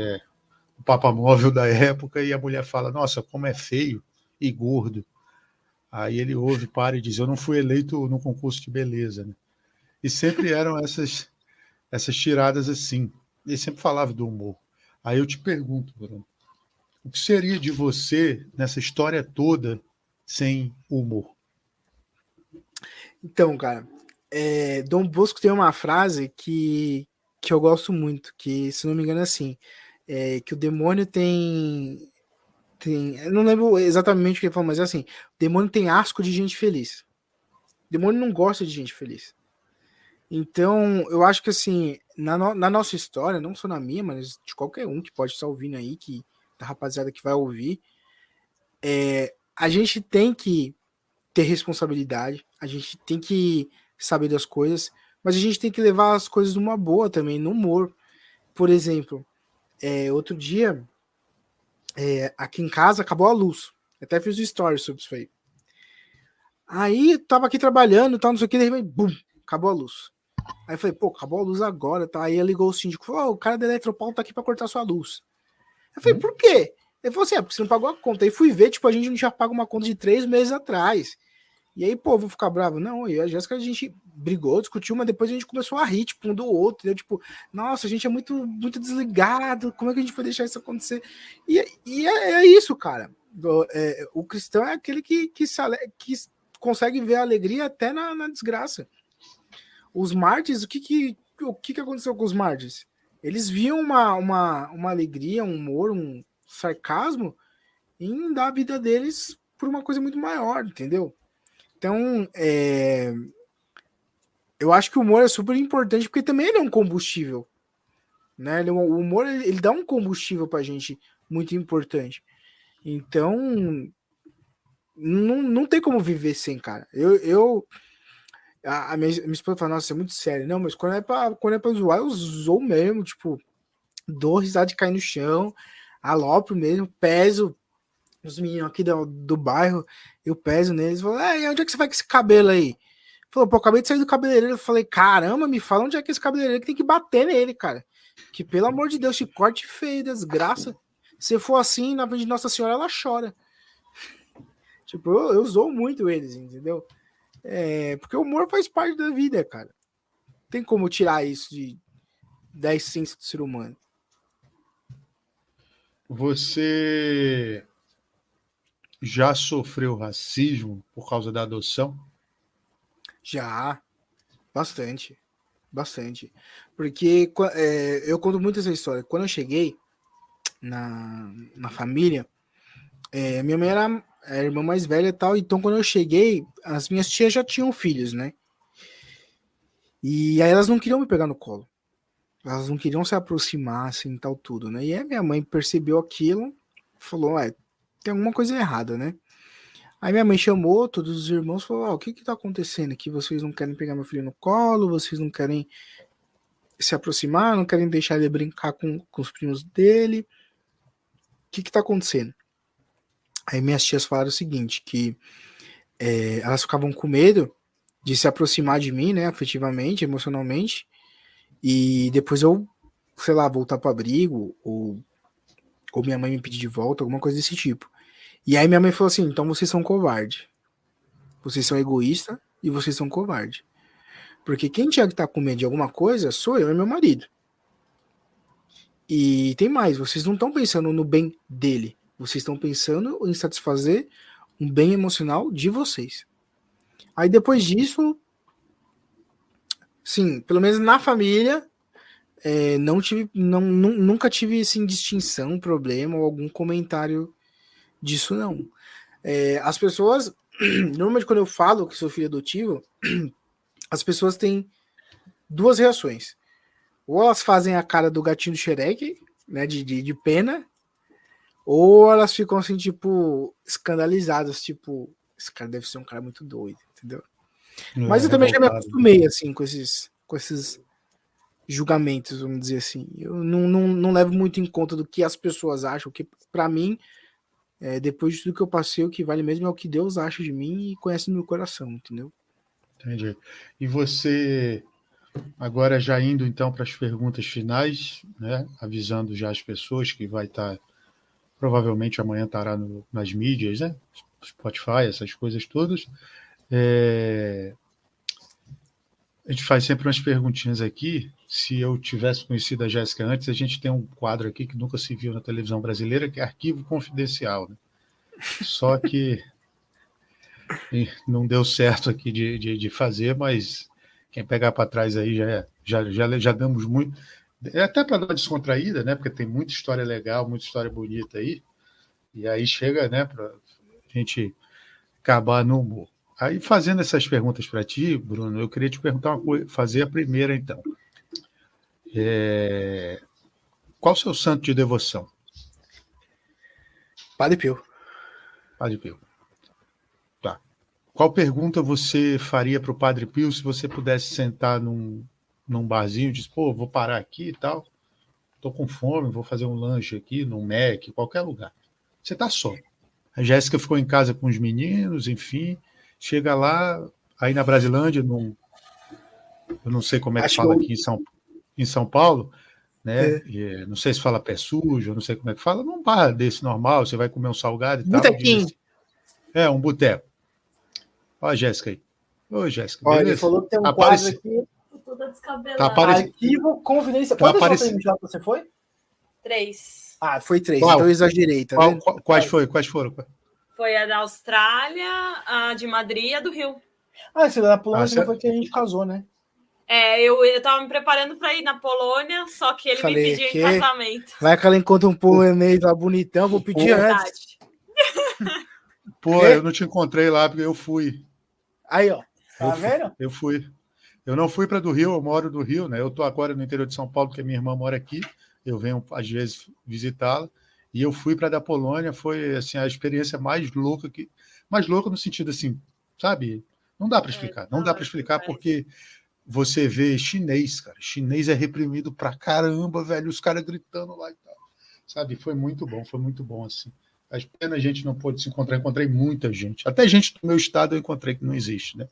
O Papa Móvel da época, e a mulher fala, nossa, como é feio e gordo. Aí ele ouve, para e diz, eu não fui eleito no concurso de beleza, né? E sempre eram essas tiradas assim. Ele sempre falava do humor. Aí eu te pergunto, Bruno, o que seria de você nessa história toda sem humor? Então, cara, Dom Bosco tem uma frase que eu gosto muito, que, se não me engano, é assim, que o demônio eu não lembro exatamente o que ele falou, mas é assim, o demônio tem asco de gente feliz. O demônio não gosta de gente feliz. Então, eu acho que assim, na nossa história, não só na minha, mas de qualquer um que pode estar ouvindo aí, da rapaziada que vai ouvir, a gente tem que ter responsabilidade, a gente tem que saber das coisas, mas a gente tem que levar as coisas numa boa também, no humor. Por exemplo, outro dia, aqui em casa acabou a luz. Até fiz um story sobre isso aí. Aí tava aqui trabalhando, tal, não sei o que, de repente, bum, acabou a luz. Aí eu falei, pô, acabou a luz agora, tá? Aí ligou o síndico, falou, o cara da Eletropaulo tá aqui pra cortar sua luz. Eu falei, por quê? Ele falou assim, porque você não pagou a conta. Aí fui ver, tipo, a gente não tinha pago uma conta de 3 meses atrás. E aí, pô, vou ficar bravo. Não, e a Jéssica, a gente brigou, discutiu, mas depois a gente começou a rir, tipo, um do outro, entendeu? Tipo, nossa, a gente é muito, muito desligado, como é que a gente foi deixar isso acontecer? E é isso, cara. O cristão é aquele que consegue ver a alegria até na desgraça. Os mártires, o que aconteceu com os mártires? Eles viam uma alegria, um humor, um sarcasmo em dar a vida deles por uma coisa muito maior, entendeu? Então, eu acho que o humor é super importante porque também ele é um combustível, né? O humor ele dá um combustível pra gente muito importante. Então, não tem como viver sem, cara. A minha esposa fala, nossa, é muito sério. Não, mas quando é pra zoar, eu zoo mesmo, tipo, dou risada de cair no chão, alopro mesmo, peso os meninos aqui do bairro, eu peso neles, falo, onde é que você vai com esse cabelo aí? Falou, pô, acabei de sair do cabeleireiro. Eu falei, caramba, me fala onde é que esse cabeleireiro que tem que bater nele, cara. Que pelo amor de Deus, te corte feio, desgraça. Se for assim, na frente de Nossa Senhora, ela chora. Tipo, eu zoo muito eles, entendeu? Porque o humor faz parte da vida, cara. Tem como tirar isso da essência do ser humano. Você já sofreu racismo por causa da adoção? Já, bastante. Bastante. Porque eu conto muito essa história. Quando eu cheguei na família, minha mãe era a irmã mais velha e tal, então quando eu cheguei, as minhas tias já tinham filhos, né? E aí elas não queriam me pegar no colo. Elas não queriam se aproximar, assim, tal, tudo, né? E aí minha mãe percebeu aquilo, falou, tem alguma coisa errada, né? Aí minha mãe chamou todos os irmãos e falou, o que que tá acontecendo aqui? Vocês não querem pegar meu filho no colo? Vocês não querem se aproximar? Não querem deixar ele brincar com os primos dele? O que que tá acontecendo? Aí minhas tias falaram o seguinte, que elas ficavam com medo de se aproximar de mim, né, afetivamente, emocionalmente, e depois eu, sei lá, voltar para abrigo, ou minha mãe me pedir de volta, alguma coisa desse tipo. E aí minha mãe falou assim, então vocês são covardes. Vocês são egoístas e vocês são covardes. Porque quem tinha que estar com medo de alguma coisa sou eu e meu marido. E tem mais, vocês não estão pensando no bem dele. Vocês estão pensando em satisfazer um bem emocional de vocês. Aí depois disso, sim, pelo menos na família, nunca tive assim, distinção, problema ou algum comentário disso, não. As pessoas, normalmente quando eu falo que sou filho adotivo, as pessoas têm duas reações. Ou elas fazem a cara do gatinho do Shrek, né, de pena, ou elas ficam assim, tipo, escandalizadas, tipo, esse cara deve ser um cara muito doido, entendeu? Mas eu também já me Revoltado. acostumei, assim, com esses julgamentos, vamos dizer assim. Eu não levo muito em conta do que as pessoas acham, que para mim, depois de tudo que eu passei, o que vale mesmo é o que Deus acha de mim e conhece no meu coração, entendeu? Entendi. E você, agora já indo então para as perguntas finais, né? Avisando já as pessoas que vai estar, provavelmente amanhã estará nas mídias, né? Spotify, essas coisas todas. A gente faz sempre umas perguntinhas aqui. Se eu tivesse conhecido a Jéssica antes, a gente tem um quadro aqui que nunca se viu na televisão brasileira, que é Arquivo Confidencial, né? Só que não deu certo aqui de fazer, mas quem pegar para trás aí já damos muito. É até para dar uma descontraída, né? Porque tem muita história legal, muita história bonita aí. E aí chega, né, para a gente acabar no humor. Aí, fazendo essas perguntas para ti, Bruno, eu queria te perguntar uma coisa, fazer a primeira, então. Qual o seu santo de devoção? Padre Pio. Padre Pio. Tá. Qual pergunta você faria para o Padre Pio se você pudesse sentar num barzinho e dizer, pô, vou parar aqui e tal, estou com fome, vou fazer um lanche aqui, num Mac, qualquer lugar. Você está só. A Jéssica ficou em casa com os meninos, enfim, chega lá, aí na Brasilândia, eu não sei como é que Acho que fala aqui em São Paulo, né? é, Não sei se fala pé sujo, não sei como é que fala, num bar desse normal, você vai comer um salgado e tal, e diz botequim. assim, um boteco. Ó a Jéssica aí. Ô, Jéssica, Olha, ele beleza? falou que tem um Tá quadro aparecendo. aqui. Toda Tá descabelada. aparecendo. Arquivo confidencial. Tá Quantas aparecendo. fotos que você foi? 3. Ah, foi 3, Qual? então eu exagerei, tá vendo? Quais foram? Foi a da Austrália, a de Madrid e a do Rio. Esse da Polônia Ah, foi que a gente casou, né? Eu tava me preparando para ir na Polônia, só que ele me pediu em casamento. Vai que ela encontra um polonês lá bonitão, vou pedir antes. Pô, eu não te encontrei lá porque eu fui. Aí, ó. Tá vendo? Eu fui. Eu não fui para do Rio, eu moro do Rio, né? Eu tô agora no interior de São Paulo, porque minha irmã mora aqui. Eu venho às vezes visitá-la. E eu fui para da Polônia, foi assim a experiência mais louca no sentido assim, sabe? Não dá para explicar. Não dá para explicar porque você vê chinês, cara. Chinês é reprimido pra caramba, velho. Os caras gritando lá e tal. Sabe? Foi muito bom, assim. As pena a gente não pôde se encontrar. Encontrei muita gente. Até gente do meu estado eu encontrei que não existe, né?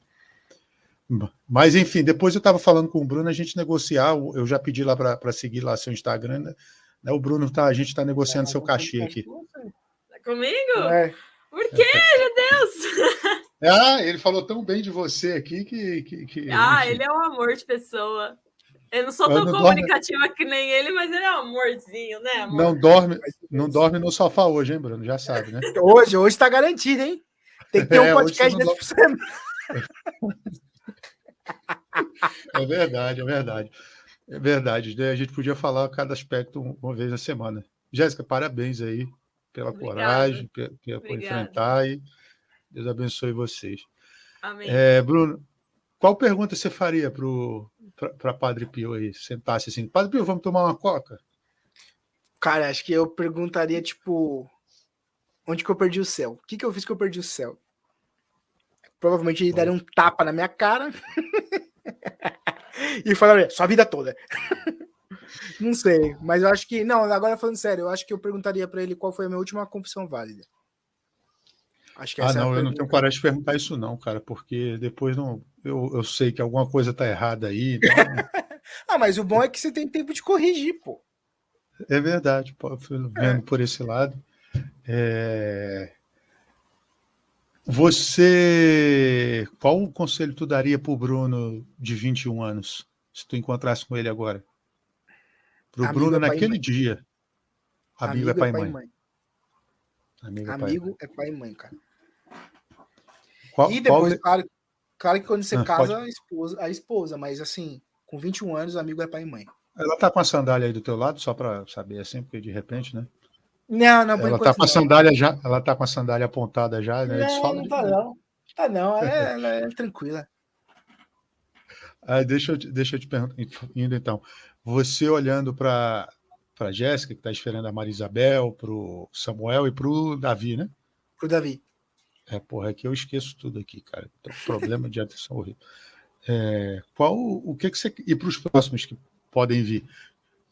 Mas, enfim, depois eu estava falando com o Bruno, a gente negociar. Eu já pedi lá para seguir lá seu Instagram, né? O Bruno a gente está negociando seu cachê aqui. Comigo? É. Por quê, meu Deus? Ele falou tão bem de você aqui que ele é um amor de pessoa. Eu não sou tão comunicativa que nem ele, mas ele é um amorzinho, né, amor? Não dorme no sofá hoje, hein, Bruno? Já sabe, né? Hoje tá garantido, hein? Tem que ter um podcast desse por semana. É verdade. É verdade. A gente podia falar cada aspecto uma vez na semana. Jéssica, parabéns aí pela coragem, por enfrentar e Deus abençoe vocês. Amém. Bruno, qual pergunta você faria para Padre Pio aí? Sentasse assim, Padre Pio, vamos tomar uma coca? Cara, acho que eu perguntaria, tipo, onde que eu perdi o céu? O que eu fiz que eu perdi o céu? Provavelmente ele daria um tapa na minha cara e falaria, sua vida toda. Não sei, mas eu acho que... Não, agora falando sério, eu acho que eu perguntaria para ele qual foi a minha última confissão válida. Acho que essa eu não tenho coragem de perguntar isso não, cara, porque depois eu sei que alguma coisa tá errada aí. Então... mas o bom é que você tem tempo de corrigir, pô. É verdade, vendo por esse lado. Qual o conselho tu daria pro Bruno de 21 anos, se tu encontrasse com ele agora? Pro Bruno naquele dia. Amigo é pai e mãe. Amigo é pai e mãe, cara. E depois, claro que quando você casa, a esposa, mas assim, com 21 anos, amigo é pai e mãe. Ela tá com a sandália aí do teu lado, só para saber assim, porque de repente, né? Não, por Ela tá enquanto com a não. sandália já, ela tá com a sandália apontada já, né? Não tá não. Tá não, ela é tranquila. Deixa eu te perguntar, indo então. Você olhando para a Jéssica, que está esperando a Maria Isabel, para o Samuel e para o Davi, né? Pro Davi. Porra, é que eu esqueço tudo aqui, cara. Tem um problema de atenção horrível. O que você... E para os próximos que podem vir,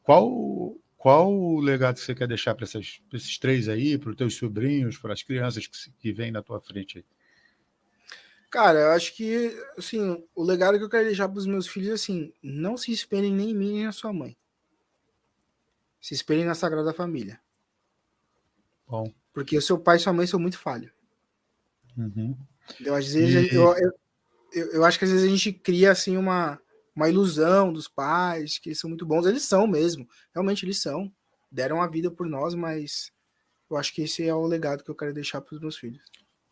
qual o legado que você quer deixar para esses 3 aí, para os teus sobrinhos, para as crianças que vêm na tua frente aí? Cara, eu acho que, assim, o legado que eu quero deixar para os meus filhos, assim, não se espelhem nem em mim nem na sua mãe. Se espelhem na Sagrada Família. Bom. Porque o seu pai e sua mãe são muito falhos. Uhum. Então, às vezes, eu acho que às vezes a gente cria, assim, uma ilusão dos pais, que eles são muito bons. Eles são mesmo. Realmente, eles são. Deram a vida por nós, mas eu acho que esse é o legado que eu quero deixar para os meus filhos.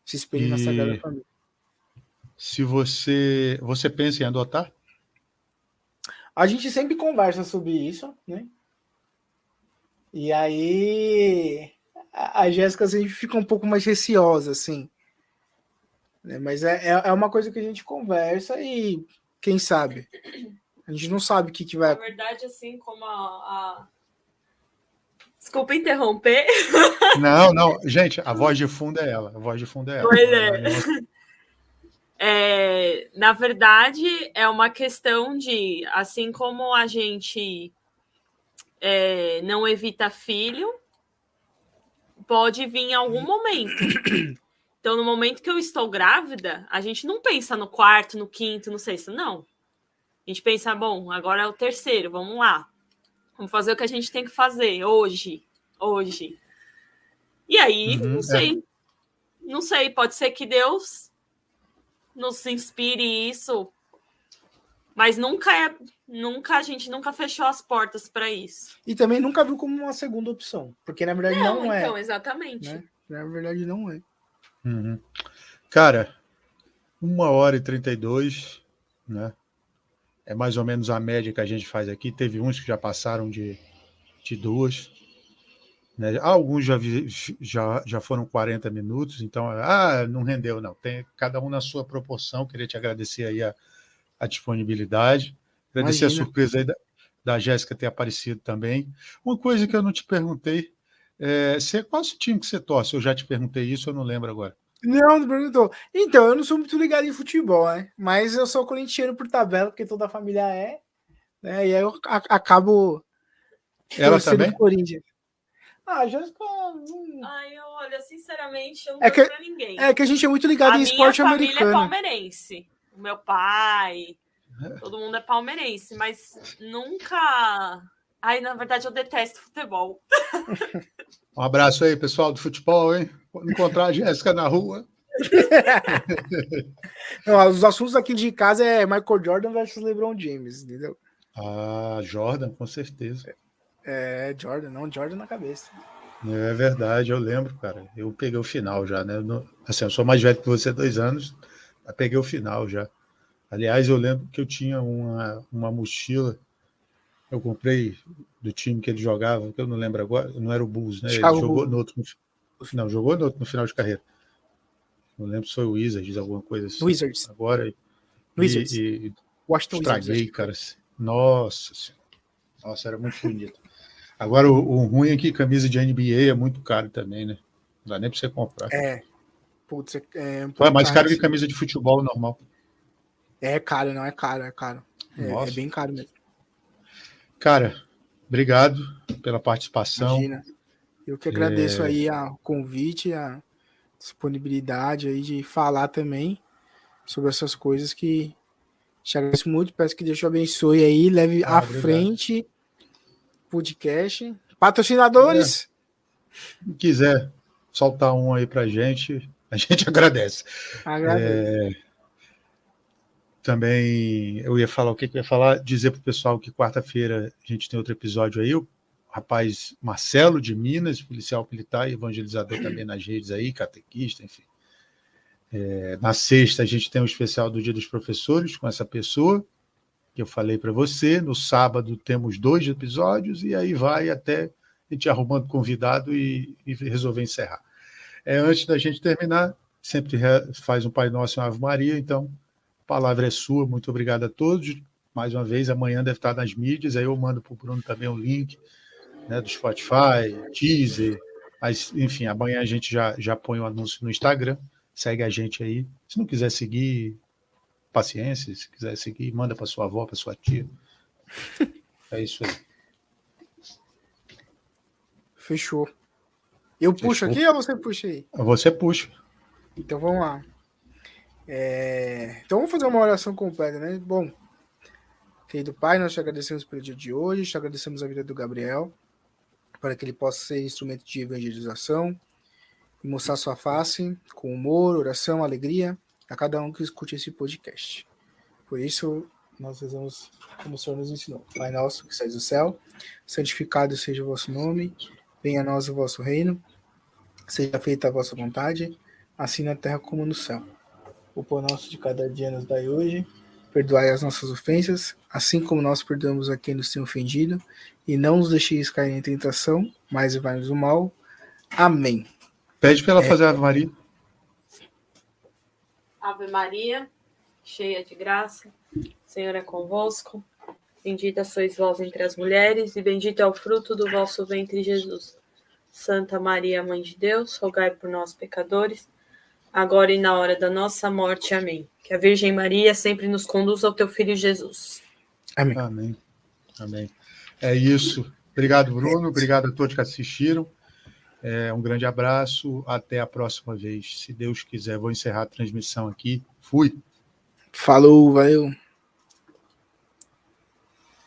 Se espelhem na Sagrada Família. Se você pensa em adotar? A gente sempre conversa sobre isso, né? E aí a Jéssica sempre fica um pouco mais receosa, assim. Né? Mas é uma coisa que a gente conversa e quem sabe? A gente não sabe o que vai... Na verdade, assim como Desculpa interromper. Não. Gente, a voz de fundo é ela. Pois na verdade, é uma questão de, assim como a gente não evita filho, pode vir em algum momento. Então, no momento que eu estou grávida, a gente não pensa no 4º, no 5º, no 6º, não. A gente pensa, bom, agora é o 3º, vamos lá. Vamos fazer o que a gente tem que fazer hoje. E aí, não sei. Não sei, pode ser que Deus nos inspire isso, mas a gente nunca fechou as portas para isso. E também nunca viu como uma segunda opção, porque na verdade não é. Então, exatamente. Né? Na verdade não é. Uhum. Cara, 1h32, né? É mais ou menos a média que a gente faz aqui. Teve uns que já passaram de 2. Né? Alguns já foram 40 minutos, então não rendeu, não. Tem cada um na sua proporção. Queria te agradecer aí a disponibilidade. Agradecer a surpresa aí da Jéssica ter aparecido também. Uma coisa que eu não te perguntei, qual é o time que você torce? Eu já te perguntei isso, eu não lembro agora. Não perguntou. Então, eu não sou muito ligado em futebol, né? Mas eu sou corintiano por tabela, porque toda a família é. Né? E aí eu acabo torcendo pro Corinthians. Jéssica... olha, sinceramente, eu não torço pra ninguém. É que a gente é muito ligado em esporte americano. A minha família é palmeirense. O meu pai, todo mundo é palmeirense, mas nunca... na verdade, eu detesto futebol. Um abraço aí, pessoal do futebol, hein? Vou encontrar a Jéssica na rua. Não, os assuntos aqui de casa é Michael Jordan versus LeBron James, entendeu? Jordan, com certeza. Jordan na cabeça. É verdade, eu lembro, cara. Eu peguei o final já, né? Eu sou mais velho que você, 2 anos, mas peguei o final já. Aliás, eu lembro que eu tinha uma mochila, eu comprei do time que ele jogava, que eu não lembro agora, não era o Bulls, né? Ele jogou no outro no final de carreira. Não lembro se foi o Wizards, alguma coisa assim. Wizards. Agora. Wizards. Estraguei, Wizards, cara. Nossa, era muito bonito. Agora, o ruim é que camisa de NBA é muito caro também, né? Não dá nem pra você comprar. Putz, é mais caro que camisa de futebol normal. É caro, não é caro, é caro. É bem caro mesmo. Cara, obrigado pela participação. Imagina. Eu que agradeço aí o convite, a disponibilidade aí de falar também sobre essas coisas que te agradeço muito. Peço que Deus te abençoe aí, leve à frente podcast. Patrocinadores? Se quiser soltar um aí pra gente, a gente agradece. Também eu ia falar o que eu ia falar, dizer pro pessoal que quarta-feira a gente tem outro episódio aí, o rapaz Marcelo de Minas, policial militar e evangelizador também nas redes aí, catequista, enfim. Na sexta a gente tem um especial do Dia dos Professores com essa pessoa. que eu falei para você. No sábado temos 2 episódios e aí vai até a gente arrumando convidado e resolver encerrar. Antes da gente terminar, sempre faz um Pai Nosso e uma Ave Maria, então a palavra é sua. Muito obrigado a todos. Mais uma vez, amanhã deve estar nas mídias, aí eu mando para o Bruno também o link, né, do Spotify, Deezer, mas, enfim, amanhã a gente já põe o anúncio no Instagram, segue a gente aí. Se não quiser seguir, paciência, se quiser seguir, manda para sua avó, para sua tia. É isso aí. Fechou. Eu puxo aqui ou você puxa aí? Você puxa. Então vamos lá. Então vamos fazer uma oração completa, né? Bom, querido Pai, nós te agradecemos pelo dia de hoje, te agradecemos a vida do Gabriel, para que ele possa ser instrumento de evangelização e mostrar sua face com humor, oração, alegria a cada um que escute esse podcast. Por isso, nós rezamos como o Senhor nos ensinou. Pai nosso que estás no céu, santificado seja o vosso nome, venha a nós o vosso reino, seja feita a vossa vontade, assim na terra como no céu. O pão nosso de cada dia nos dai hoje, perdoai as nossas ofensas, assim como nós perdoamos a quem nos tem ofendido, e não nos deixeis cair em tentação, mas livrai-nos do mal. Amém. Pede para ela fazer a Ave Maria. Ave Maria, cheia de graça, o Senhor é convosco. Bendita sois vós entre as mulheres, e bendito é o fruto do vosso ventre, Jesus. Santa Maria, Mãe de Deus, rogai por nós, pecadores, agora e na hora da nossa morte. Amém. Que a Virgem Maria sempre nos conduza ao teu Filho Jesus. Amém. Amém. Amém. É isso. Obrigado, Bruno. Obrigado a todos que assistiram. Um grande abraço. Até a próxima vez. Se Deus quiser, vou encerrar a transmissão aqui. Fui. Falou, valeu.